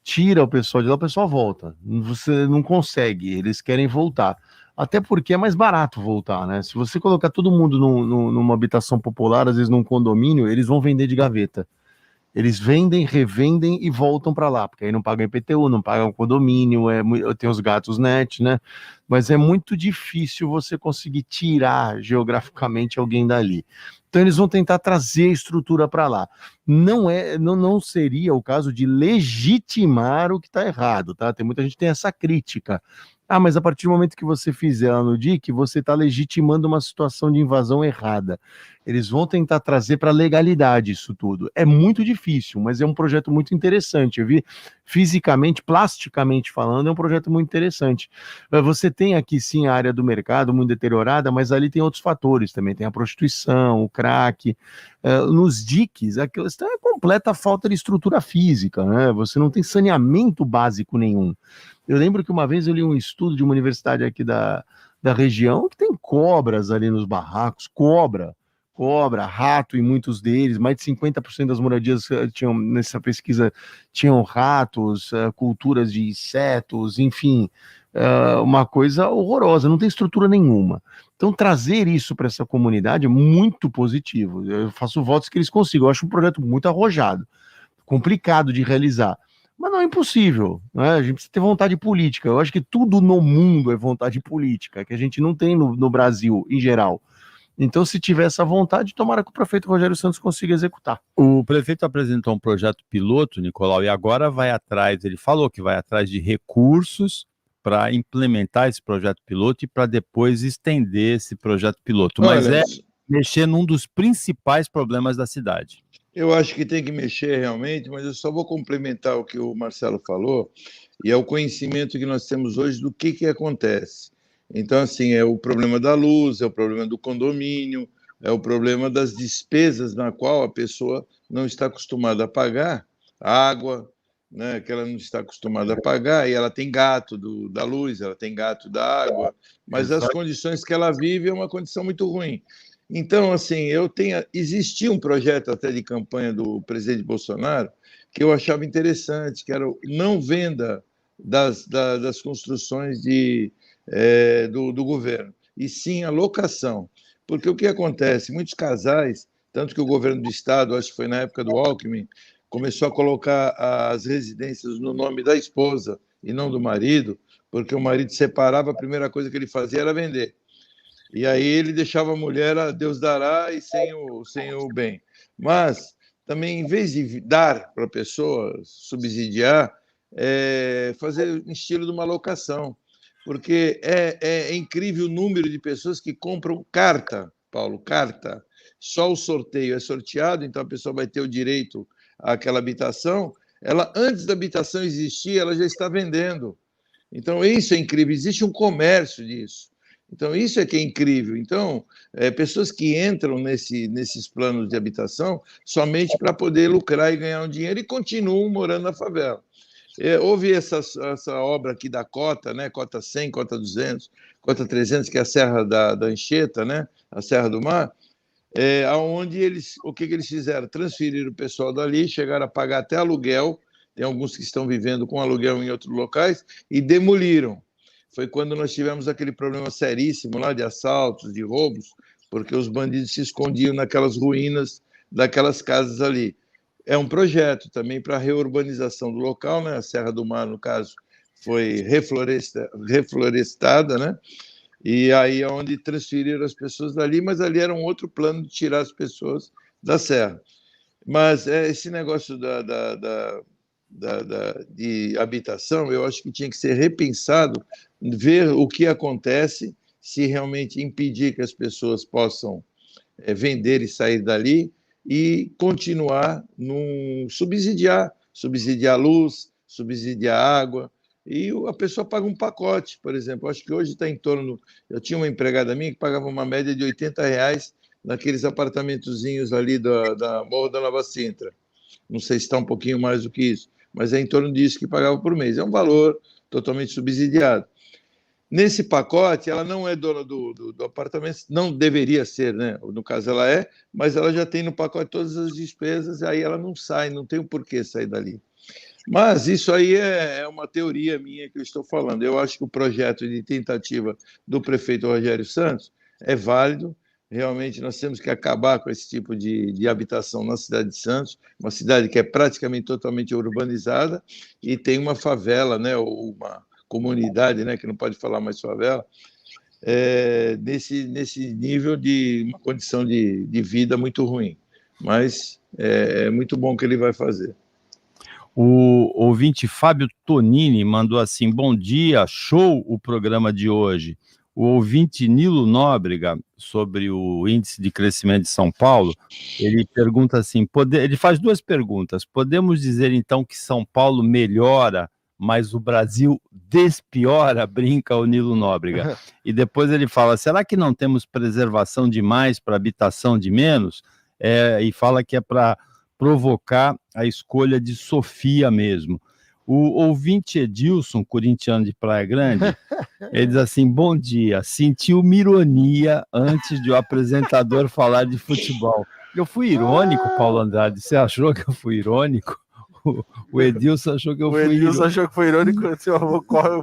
tira o pessoal de lá, o pessoal volta, você não consegue, eles querem voltar. Até porque é mais barato voltar, né? Se você colocar todo mundo numa habitação popular, às vezes num condomínio, eles vão vender de gaveta. Eles vendem, revendem e voltam para lá, porque aí não pagam IPTU, não pagam condomínio, tem os gatos net, né? Mas é muito difícil você conseguir tirar geograficamente alguém dali. Então eles vão tentar trazer a estrutura para lá. Não seria o caso de legitimar o que está errado, tá? Tem muita gente que tem essa crítica. Mas a partir do momento que você fizer lá no DIC, você está legitimando uma situação de invasão errada. Eles vão tentar trazer para a legalidade isso tudo. É muito difícil, mas é um projeto muito interessante. Eu vi fisicamente, plasticamente falando, é um projeto muito interessante. Você tem aqui sim a área do mercado muito deteriorada, mas ali tem outros fatores também. Tem a prostituição, o crack. Nos DICs, a questão é completa falta de estrutura física, né? Você não tem saneamento básico nenhum. Eu lembro que uma vez eu li um estudo de uma universidade aqui da região que tem cobras ali nos barracos, cobra, rato em muitos deles, mais de 50% das moradias tinham, nessa pesquisa, tinham ratos, culturas de insetos, enfim, uma coisa horrorosa, não tem estrutura nenhuma. Então trazer isso para essa comunidade é muito positivo, eu faço votos que eles consigam, eu acho um projeto muito arrojado, complicado de realizar. Mas não é impossível, né? A gente precisa ter vontade política. Eu acho que tudo no mundo é vontade política, que a gente não tem no Brasil, em geral. Então, se tiver essa vontade, tomara que o prefeito Rogério Santos consiga executar. O prefeito apresentou um projeto piloto, Nicolau, e agora vai atrás, ele falou que vai atrás de recursos para implementar esse projeto piloto e para depois estender esse projeto piloto. Mas mexer num dos principais problemas da cidade. Eu acho que tem que mexer realmente, mas eu só vou complementar o que o Marcelo falou, e é o conhecimento que nós temos hoje do que acontece. Então, assim, é o problema da luz, é o problema do condomínio, é o problema das despesas na qual a pessoa não está acostumada a pagar, a água, né, que ela não está acostumada a pagar, e ela tem gato da luz, ela tem gato da água, mas as condições que ela vive é uma condição muito ruim. Então, assim, existia um projeto até de campanha do presidente Bolsonaro que eu achava interessante, que era não venda das construções do governo, e sim a locação. Porque o que acontece? Muitos casais, tanto que o governo do estado, acho que foi na época do Alckmin, começou a colocar as residências no nome da esposa e não do marido, porque o marido separava, a primeira coisa que ele fazia era vender. E aí ele deixava a mulher a Deus dará e sem o bem. Mas também, em vez de dar para a pessoa, subsidiar, fazer em estilo de uma locação. Porque é incrível o número de pessoas que compram carta, Paulo, carta. Só o sorteio é sorteado, então a pessoa vai ter o direito àquela habitação. Ela, antes da habitação existir, ela já está vendendo. Então, isso é incrível. Existe um comércio disso. Então, isso é que é incrível. Então, pessoas que entram nesses planos de habitação somente para poder lucrar e ganhar um dinheiro e continuam morando na favela. Houve essa obra aqui da cota, né? Cota 100, cota 200, cota 300, que é a Serra da Anchieta, né? A Serra do Mar, onde o que eles fizeram? Transferiram o pessoal dali, chegaram a pagar até aluguel, tem alguns que estão vivendo com aluguel em outros locais, e demoliram. Foi quando nós tivemos aquele problema seríssimo lá de assaltos, de roubos, porque os bandidos se escondiam naquelas ruínas daquelas casas ali. É um projeto também para a reurbanização do local, né? A Serra do Mar, no caso, foi reflorestada, né? E aí é onde transferiram as pessoas dali, mas ali era um outro plano de tirar as pessoas da serra. Mas esse negócio de habitação, eu acho que tinha que ser repensado, ver o que acontece, se realmente impedir que as pessoas possam vender e sair dali, e continuar subsidiar a luz, subsidiar a água, e a pessoa paga um pacote, por exemplo. Acho que hoje está em torno... Eu tinha uma empregada minha que pagava uma média de R$80 naqueles apartamentozinhos ali da Morro da Nova Sintra. Não sei se está um pouquinho mais do que isso, mas é em torno disso que pagava por mês. É um valor totalmente subsidiado. Nesse pacote, ela não é dona do apartamento, não deveria ser, né? No caso ela é, mas ela já tem no pacote todas as despesas, aí ela não sai, não tem o porquê sair dali. Mas isso aí é uma teoria minha que eu estou falando. Eu acho que o projeto de tentativa do prefeito Rogério Santos é válido. Realmente nós temos que acabar com esse tipo de habitação na cidade de Santos, uma cidade que é praticamente totalmente urbanizada e tem uma favela, né? Ou uma comunidade, né, que não pode falar mais favela, nesse nível de uma condição de vida muito ruim. Mas é muito bom o que ele vai fazer. O ouvinte Fábio Tonini mandou assim: bom dia, show o programa de hoje. O ouvinte Nilo Nóbrega, sobre o índice de crescimento de São Paulo, ele pergunta assim, ele faz duas perguntas: podemos dizer então que São Paulo melhora, mas o Brasil despiora, brinca o Nilo Nóbrega. E depois ele fala, será que não temos preservação demais para habitação de menos? E fala que é para provocar a escolha de Sofia mesmo. O ouvinte Edilson, corintiano de Praia Grande, ele diz assim, bom dia, senti uma ironia antes de o apresentador falar de futebol. Eu fui irônico, Paulo Andrade, você achou que eu fui irônico? O Edilson achou que eu fui irônico. O Edilson achou que foi irônico, eu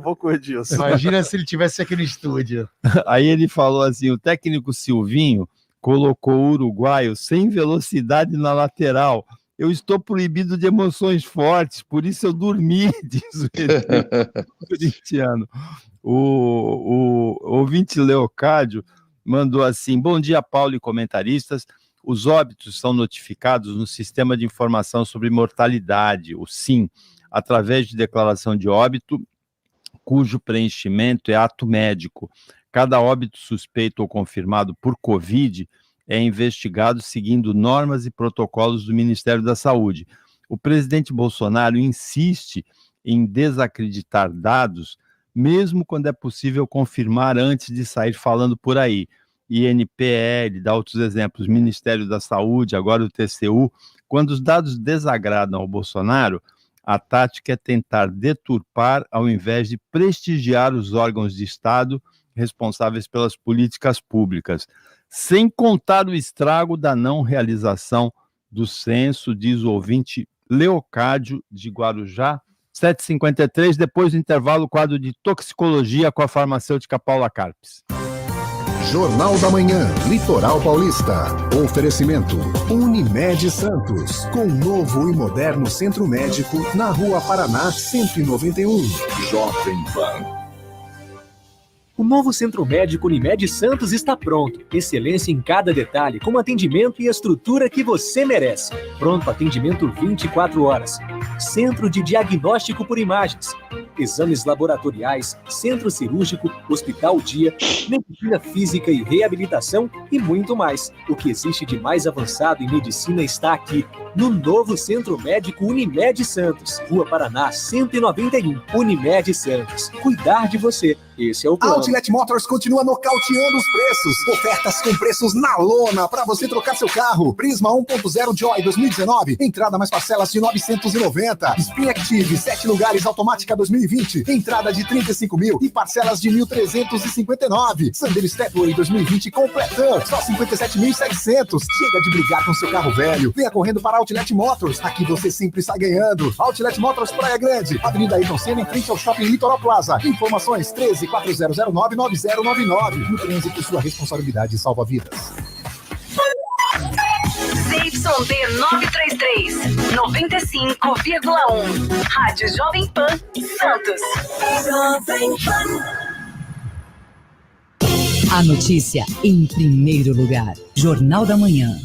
vou com o Edilson. Imagina se ele tivesse aqui no estúdio. Aí ele falou assim, o técnico Silvinho colocou o uruguaio sem velocidade na lateral. Eu estou proibido de emoções fortes, por isso eu dormi, diz o corintiano. O ouvinte Leocádio mandou assim, bom dia, Paulo e comentaristas. Os óbitos são notificados no Sistema de Informação sobre Mortalidade, o SIM, através de declaração de óbito, cujo preenchimento é ato médico. Cada óbito suspeito ou confirmado por Covid é investigado seguindo normas e protocolos do Ministério da Saúde. O presidente Bolsonaro insiste em desacreditar dados, mesmo quando é possível confirmar antes de sair falando por aí. INPL, dá outros exemplos, Ministério da Saúde, agora o TCU. Quando os dados desagradam ao Bolsonaro, a tática é tentar deturpar ao invés de prestigiar os órgãos de Estado responsáveis pelas políticas públicas, sem contar o estrago da não realização do censo, diz o ouvinte Leocádio de Guarujá, 7h53, depois do intervalo, quadro de toxicologia com a farmacêutica Paula Carpes. Jornal da Manhã, Litoral Paulista. Oferecimento Unimed Santos, com novo e moderno centro médico na Rua Paraná 191. Jovem Pan. O novo Centro Médico Unimed Santos está pronto. Excelência em cada detalhe, com atendimento e estrutura que você merece. Pronto atendimento 24 horas. Centro de Diagnóstico por Imagens. Exames laboratoriais, centro cirúrgico, hospital dia, medicina física e reabilitação e muito mais. O que existe de mais avançado em medicina está aqui, no novo Centro Médico Unimed Santos. Rua Paraná 191. Unimed Santos. Cuidar de você. Esse é o plano. Outlet Motors continua nocauteando os preços. Ofertas com preços na lona para você trocar seu carro. Prisma 1.0 Joy 2019. Entrada mais parcelas de 990. Spin Active 7 lugares automática 2020. Entrada de 35 mil e parcelas de 1.359. Sandero Stepway 2020 completão. Só 57.700. Chega de brigar com seu carro velho. Venha correndo para Outlet Motors. Aqui você sempre está ganhando. Outlet Motors Praia Grande. Avenida Ayrton Senna em frente ao Shopping Litoral Plaza. Informações 13.4009.9099. No trânsito, sua responsabilidade salva vidas. ZYD 933, 95,1. Rádio Jovem Pan, Santos. Jovem Pan. A notícia em primeiro lugar. Jornal da Manhã.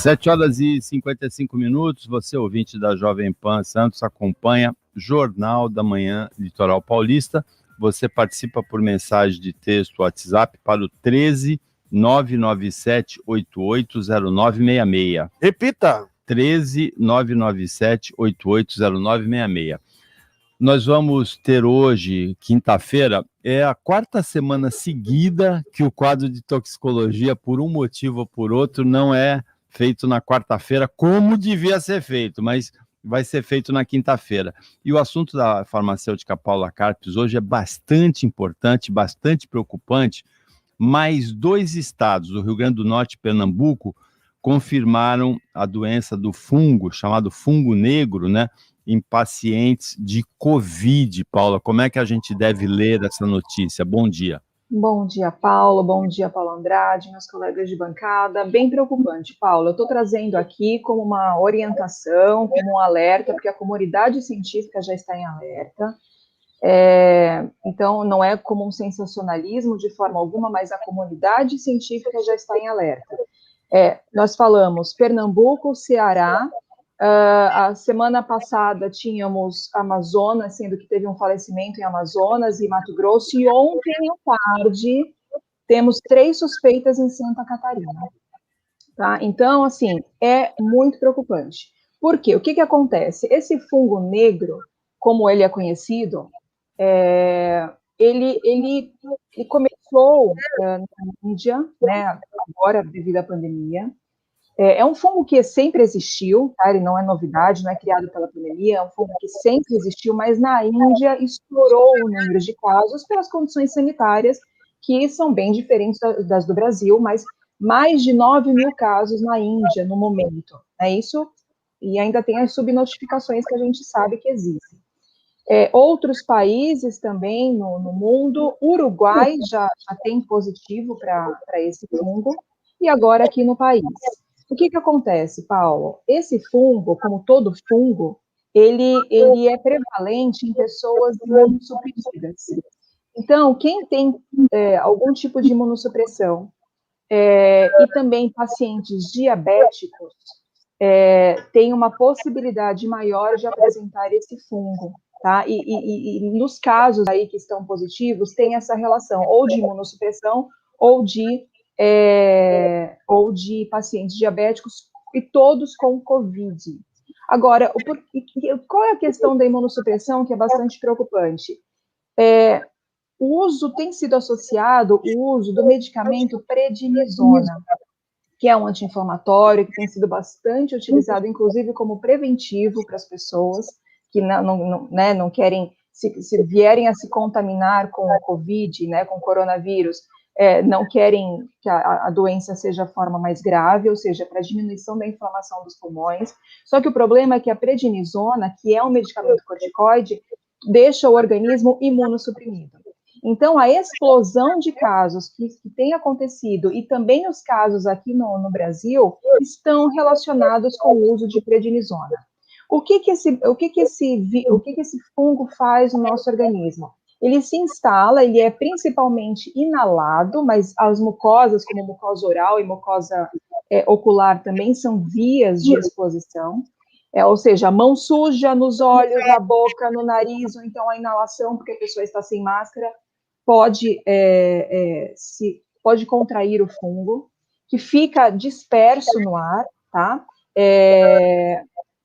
7h55, você ouvinte da Jovem Pan Santos, acompanha Jornal da Manhã Litoral Paulista. Você participa por mensagem de texto WhatsApp para o 13 997 880966. Repita! 13 997 880966. Nós vamos ter hoje, quinta-feira, é a quarta semana seguida que o quadro de toxicologia, por um motivo ou por outro, não é feito na quarta-feira, como devia ser feito, mas vai ser feito na quinta-feira. E o assunto da farmacêutica Paula Carpes hoje é bastante importante, bastante preocupante. Mais 2 estados, o Rio Grande do Norte e Pernambuco, confirmaram a doença do fungo, chamado fungo negro, né, em pacientes de Covid. Paula, como é que a gente deve ler essa notícia? Bom dia. Bom dia, Paulo. Bom dia, Paulo Andrade, meus colegas de bancada. Bem preocupante, Paulo. Eu estou trazendo aqui como uma orientação, como um alerta, porque a comunidade científica já está em alerta. Então, não é como um sensacionalismo de forma alguma, mas a comunidade científica já está em alerta. Nós falamos Pernambuco, Ceará. A semana passada tínhamos Amazonas, sendo que teve um falecimento em Amazonas e Mato Grosso, e ontem à tarde temos 3 suspeitas em Santa Catarina. Tá? Então, assim, é muito preocupante. Por quê? O que acontece? Esse fungo negro, como ele é conhecido, ele começou na Índia, né, agora devido à pandemia. É um fungo que sempre existiu, tá? Ele não é novidade, não é criado pela pandemia, é um fungo que sempre existiu, mas na Índia estourou o número de casos pelas condições sanitárias, que são bem diferentes das do Brasil, mas mais de 9 mil casos na Índia no momento, é isso? E ainda tem as subnotificações que a gente sabe que existem. Outros países também no mundo, Uruguai já tem positivo para esse fungo, e agora aqui no país. O que acontece, Paulo? Esse fungo, como todo fungo, ele é prevalente em pessoas imunossuprimidas. Então, quem tem algum tipo de imunossupressão e também pacientes diabéticos tem uma possibilidade maior de apresentar esse fungo, tá? E nos casos aí que estão positivos, tem essa relação ou de imunossupressão ou de pacientes diabéticos e todos com Covid. Agora, qual é a questão da imunossupressão que é bastante preocupante? O uso tem sido associado o uso do medicamento prednisona, que é um anti-inflamatório, que tem sido bastante utilizado, inclusive como preventivo para as pessoas que não querem, se vierem a se contaminar com o Covid, né, com o coronavírus, não querem que a doença seja a forma mais grave, ou seja, para diminuição da inflamação dos pulmões. Só que o problema é que a prednisona, que é um medicamento corticoide, deixa o organismo imunossuprimido. Então, a explosão de casos que tem acontecido, e também os casos aqui no Brasil, estão relacionados com o uso de prednisona. O que esse fungo faz no nosso organismo? Ele se instala, ele é principalmente inalado, mas as mucosas, como mucosa oral e mucosa ocular, também são vias de exposição. Ou seja, a mão suja nos olhos, na boca, no nariz, ou então a inalação, porque a pessoa está sem máscara, pode contrair o fungo, que fica disperso no ar, tá?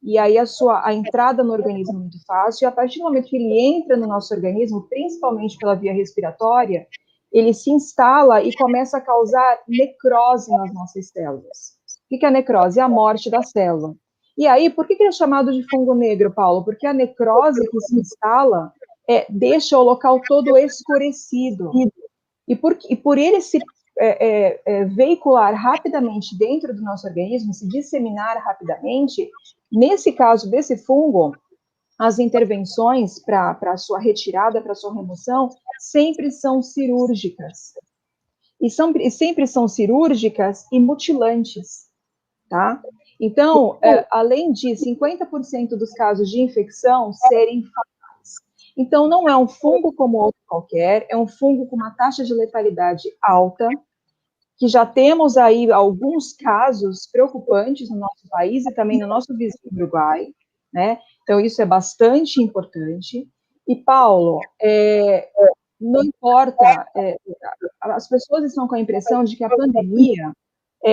E aí a entrada no organismo é muito fácil, e a partir do momento que ele entra no nosso organismo, principalmente pela via respiratória, ele se instala e começa a causar necrose nas nossas células. O que é a necrose? É a morte da célula. E aí, por que ele é chamado de fungo negro, Paulo? Porque a necrose que se instala deixa o local todo escurecido. E por ele se veicular rapidamente dentro do nosso organismo, se disseminar rapidamente, nesse caso desse fungo, as intervenções para a sua retirada, para a sua remoção, sempre são cirúrgicas. E sempre são cirúrgicas e mutilantes, tá? Então, além de 50% dos casos de infecção serem fatais. Então, não é um fungo como outro qualquer, é um fungo com uma taxa de letalidade alta, que já temos aí alguns casos preocupantes no nosso país e também no nosso vizinho Uruguai, né? Então, isso é bastante importante. E, Paulo, não importa, as pessoas estão com a impressão de que a pandemia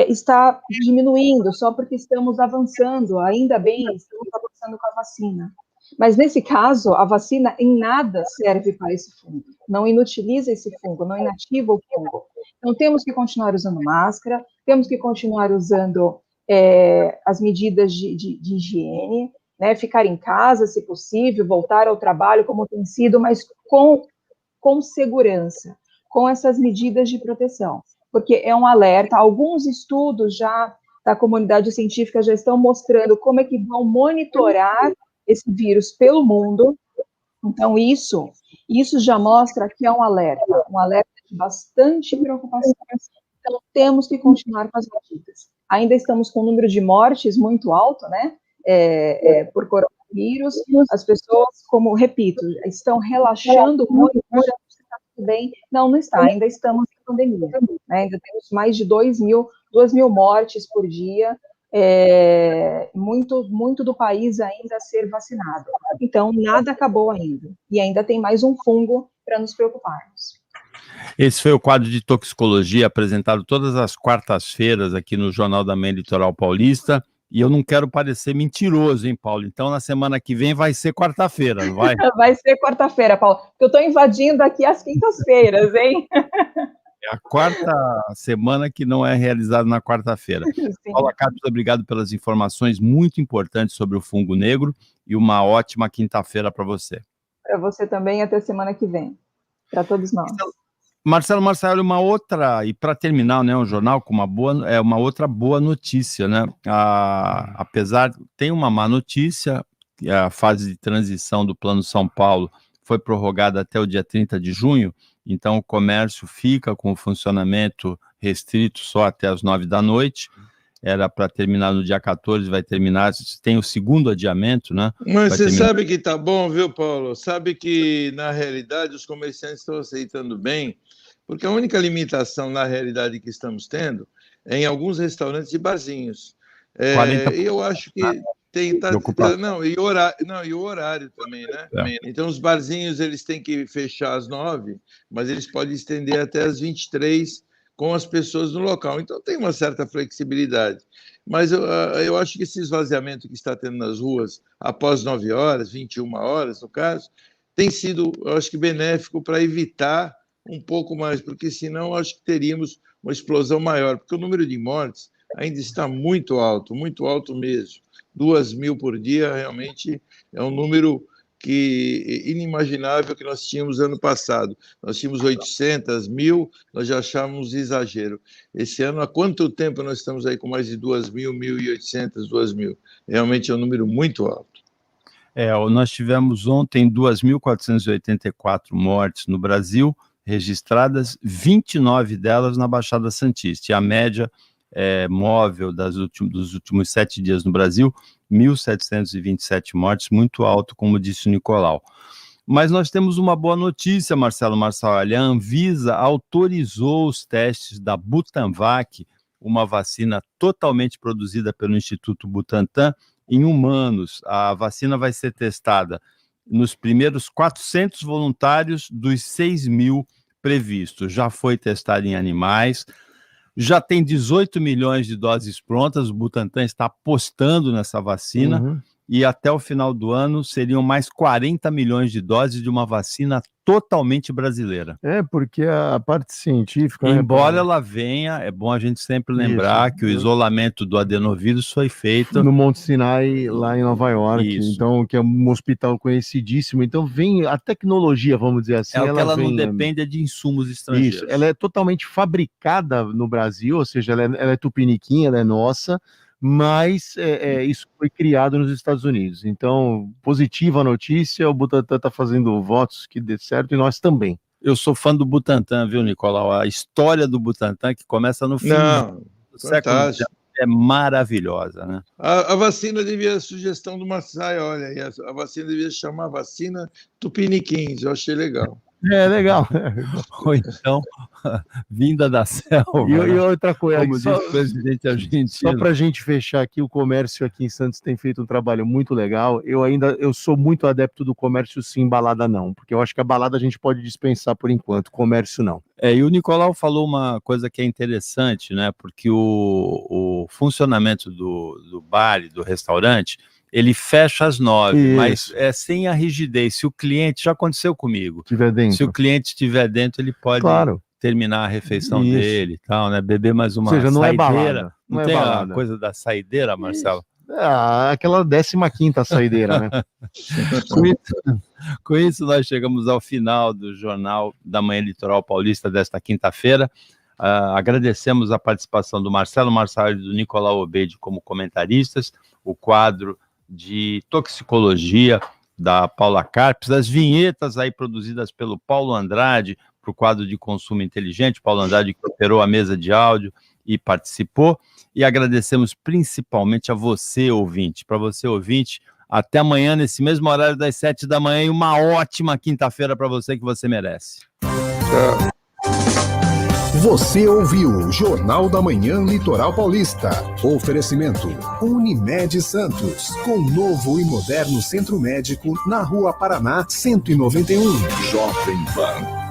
está diminuindo só porque estamos avançando, ainda bem, estamos avançando com a vacina. Mas, nesse caso, a vacina em nada serve para esse fungo, não inutiliza esse fungo, não inativa o fungo. Então, temos que continuar usando máscara, temos que continuar usando as medidas de higiene, né, ficar em casa, se possível, voltar ao trabalho como tem sido, mas com segurança, com essas medidas de proteção, porque é um alerta. Alguns estudos já da comunidade científica já estão mostrando como é que vão monitorar esse vírus pelo mundo. Então, isso já mostra que é um alerta de bastante preocupação. Então, temos que continuar com as medidas. Ainda estamos com um número de mortes muito alto, né, por coronavírus. As pessoas, como repito, estão relaxando muito, já está tudo bem. Não está, ainda estamos em pandemia, né, ainda temos mais de 2 mil mortes por dia, muito do país ainda a ser vacinado. Então, nada acabou ainda. E ainda tem mais um fungo para nos preocuparmos. Esse foi o quadro de toxicologia apresentado todas as quartas-feiras aqui no Jornal da Manhã Litoral Paulista. E eu não quero parecer mentiroso, hein, Paulo? Então, na semana que vem vai ser quarta-feira, não vai? Vai ser quarta-feira, Paulo. Porque eu estou invadindo aqui as quintas-feiras, hein? É a quarta semana que não é realizada na quarta-feira. Paula Carpes, obrigado pelas informações muito importantes sobre o fungo negro e uma ótima quinta-feira para você. Para você também, até semana que vem. Para todos nós. Marcelo Marçaioli, uma outra, e para terminar, né, o jornal com uma outra boa notícia, né? Apesar, tem uma má notícia, a fase de transição do Plano São Paulo foi prorrogada até o dia 30 de junho, então o comércio fica com o funcionamento restrito só até as 9 da noite, era para terminar no dia 14, vai terminar, tem o segundo adiamento, né? Mas você sabe que tá bom, viu, Paulo? Sabe que, na realidade, os comerciantes estão aceitando bem, porque a única limitação, na realidade, que estamos tendo é em alguns restaurantes e barzinhos. E eu acho que e o horário também, né? Então, os barzinhos, eles têm que fechar às 9, mas eles podem estender até às 23 com as pessoas no local. Então, tem uma certa flexibilidade. Mas eu acho que esse esvaziamento que está tendo nas ruas após 9 horas, 21 horas, no caso, tem sido, eu acho que, benéfico para evitar um pouco mais, porque senão acho que teríamos uma explosão maior, porque o número de mortes ainda está muito alto mesmo. 2.000 por dia realmente é um número inimaginável que nós tínhamos ano passado. Nós tínhamos 800, 1.000, nós já achávamos exagero. Esse ano, há quanto tempo nós estamos aí com mais de 2.000, 1.800, 2.000? Realmente é um número muito alto. Nós tivemos ontem 2.484 mortes no Brasil, registradas, 29 delas na Baixada Santista, e a média móvel dos últimos 7 dias no Brasil, 1.727 mortes, muito alto, como disse o Nicolau. Mas nós temos uma boa notícia, Marcelo Marçaioli. A Anvisa autorizou os testes da Butanvac, uma vacina totalmente produzida pelo Instituto Butantan, em humanos. A vacina vai ser testada nos primeiros 400 voluntários dos 6.000 previstos. Já foi testada em animais, já tem 18 milhões de doses prontas, o Butantan está apostando nessa vacina, e até o final do ano seriam mais 40 milhões de doses de uma vacina totalmente brasileira. Porque a parte científica... Embora ela venha, é bom a gente sempre lembrar que o isolamento do adenovírus foi feito... no Monte Sinai, lá em Nova York, então, que é um hospital conhecidíssimo. Então, vem a tecnologia, vamos dizer assim... ela não depende de insumos estrangeiros. Isso, ela é totalmente fabricada no Brasil, ou seja, ela é tupiniquim, ela é nossa, mas isso foi criado nos Estados Unidos. Então, positiva a notícia, o Butantan está fazendo votos que dê certo, e nós também. Eu sou fã do Butantan, viu, Nicolau? A história do Butantan, que começa no fim do século XIX, é maravilhosa, né? A vacina devia, a sugestão do Marçaioli, olha, a vacina devia chamar vacina Tupiniquins, eu achei legal. Legal. Ou então, vinda da selva. E outra coisa, como diz o presidente argentino. Só para a gente fechar aqui, o comércio aqui em Santos tem feito um trabalho muito legal. Eu sou muito adepto do comércio sim, balada não, porque eu acho que a balada a gente pode dispensar por enquanto, comércio não. E o Nicolau falou uma coisa que é interessante, né? Porque o funcionamento do bar e do restaurante, ele fecha às 9, mas é sem a rigidez. Se o cliente, já aconteceu comigo, se o cliente estiver dentro, ele pode terminar a refeição dele e tal, né? Beber mais uma saideira. Não é balada. Não tem a coisa da saideira, Marcelo? Aquela 15ª saideira, né? Com isso, nós chegamos ao final do Jornal da Manhã Litoral Paulista desta quinta-feira. Agradecemos a participação do Marcelo Marçal e do Nicolau Obeid como comentaristas, o quadro de toxicologia da Paula Carpes, as vinhetas aí produzidas pelo Paulo Andrade para o quadro de consumo inteligente, Paulo Andrade que operou a mesa de áudio e participou, e agradecemos principalmente a você, ouvinte. Para você, ouvinte, até amanhã, nesse mesmo horário das 7 da manhã, e uma ótima quinta-feira para você que você merece. Você ouviu Jornal da Manhã Litoral Paulista. Oferecimento Unimed Santos, com novo e moderno centro médico na Rua Paraná 191. Jovem Pan.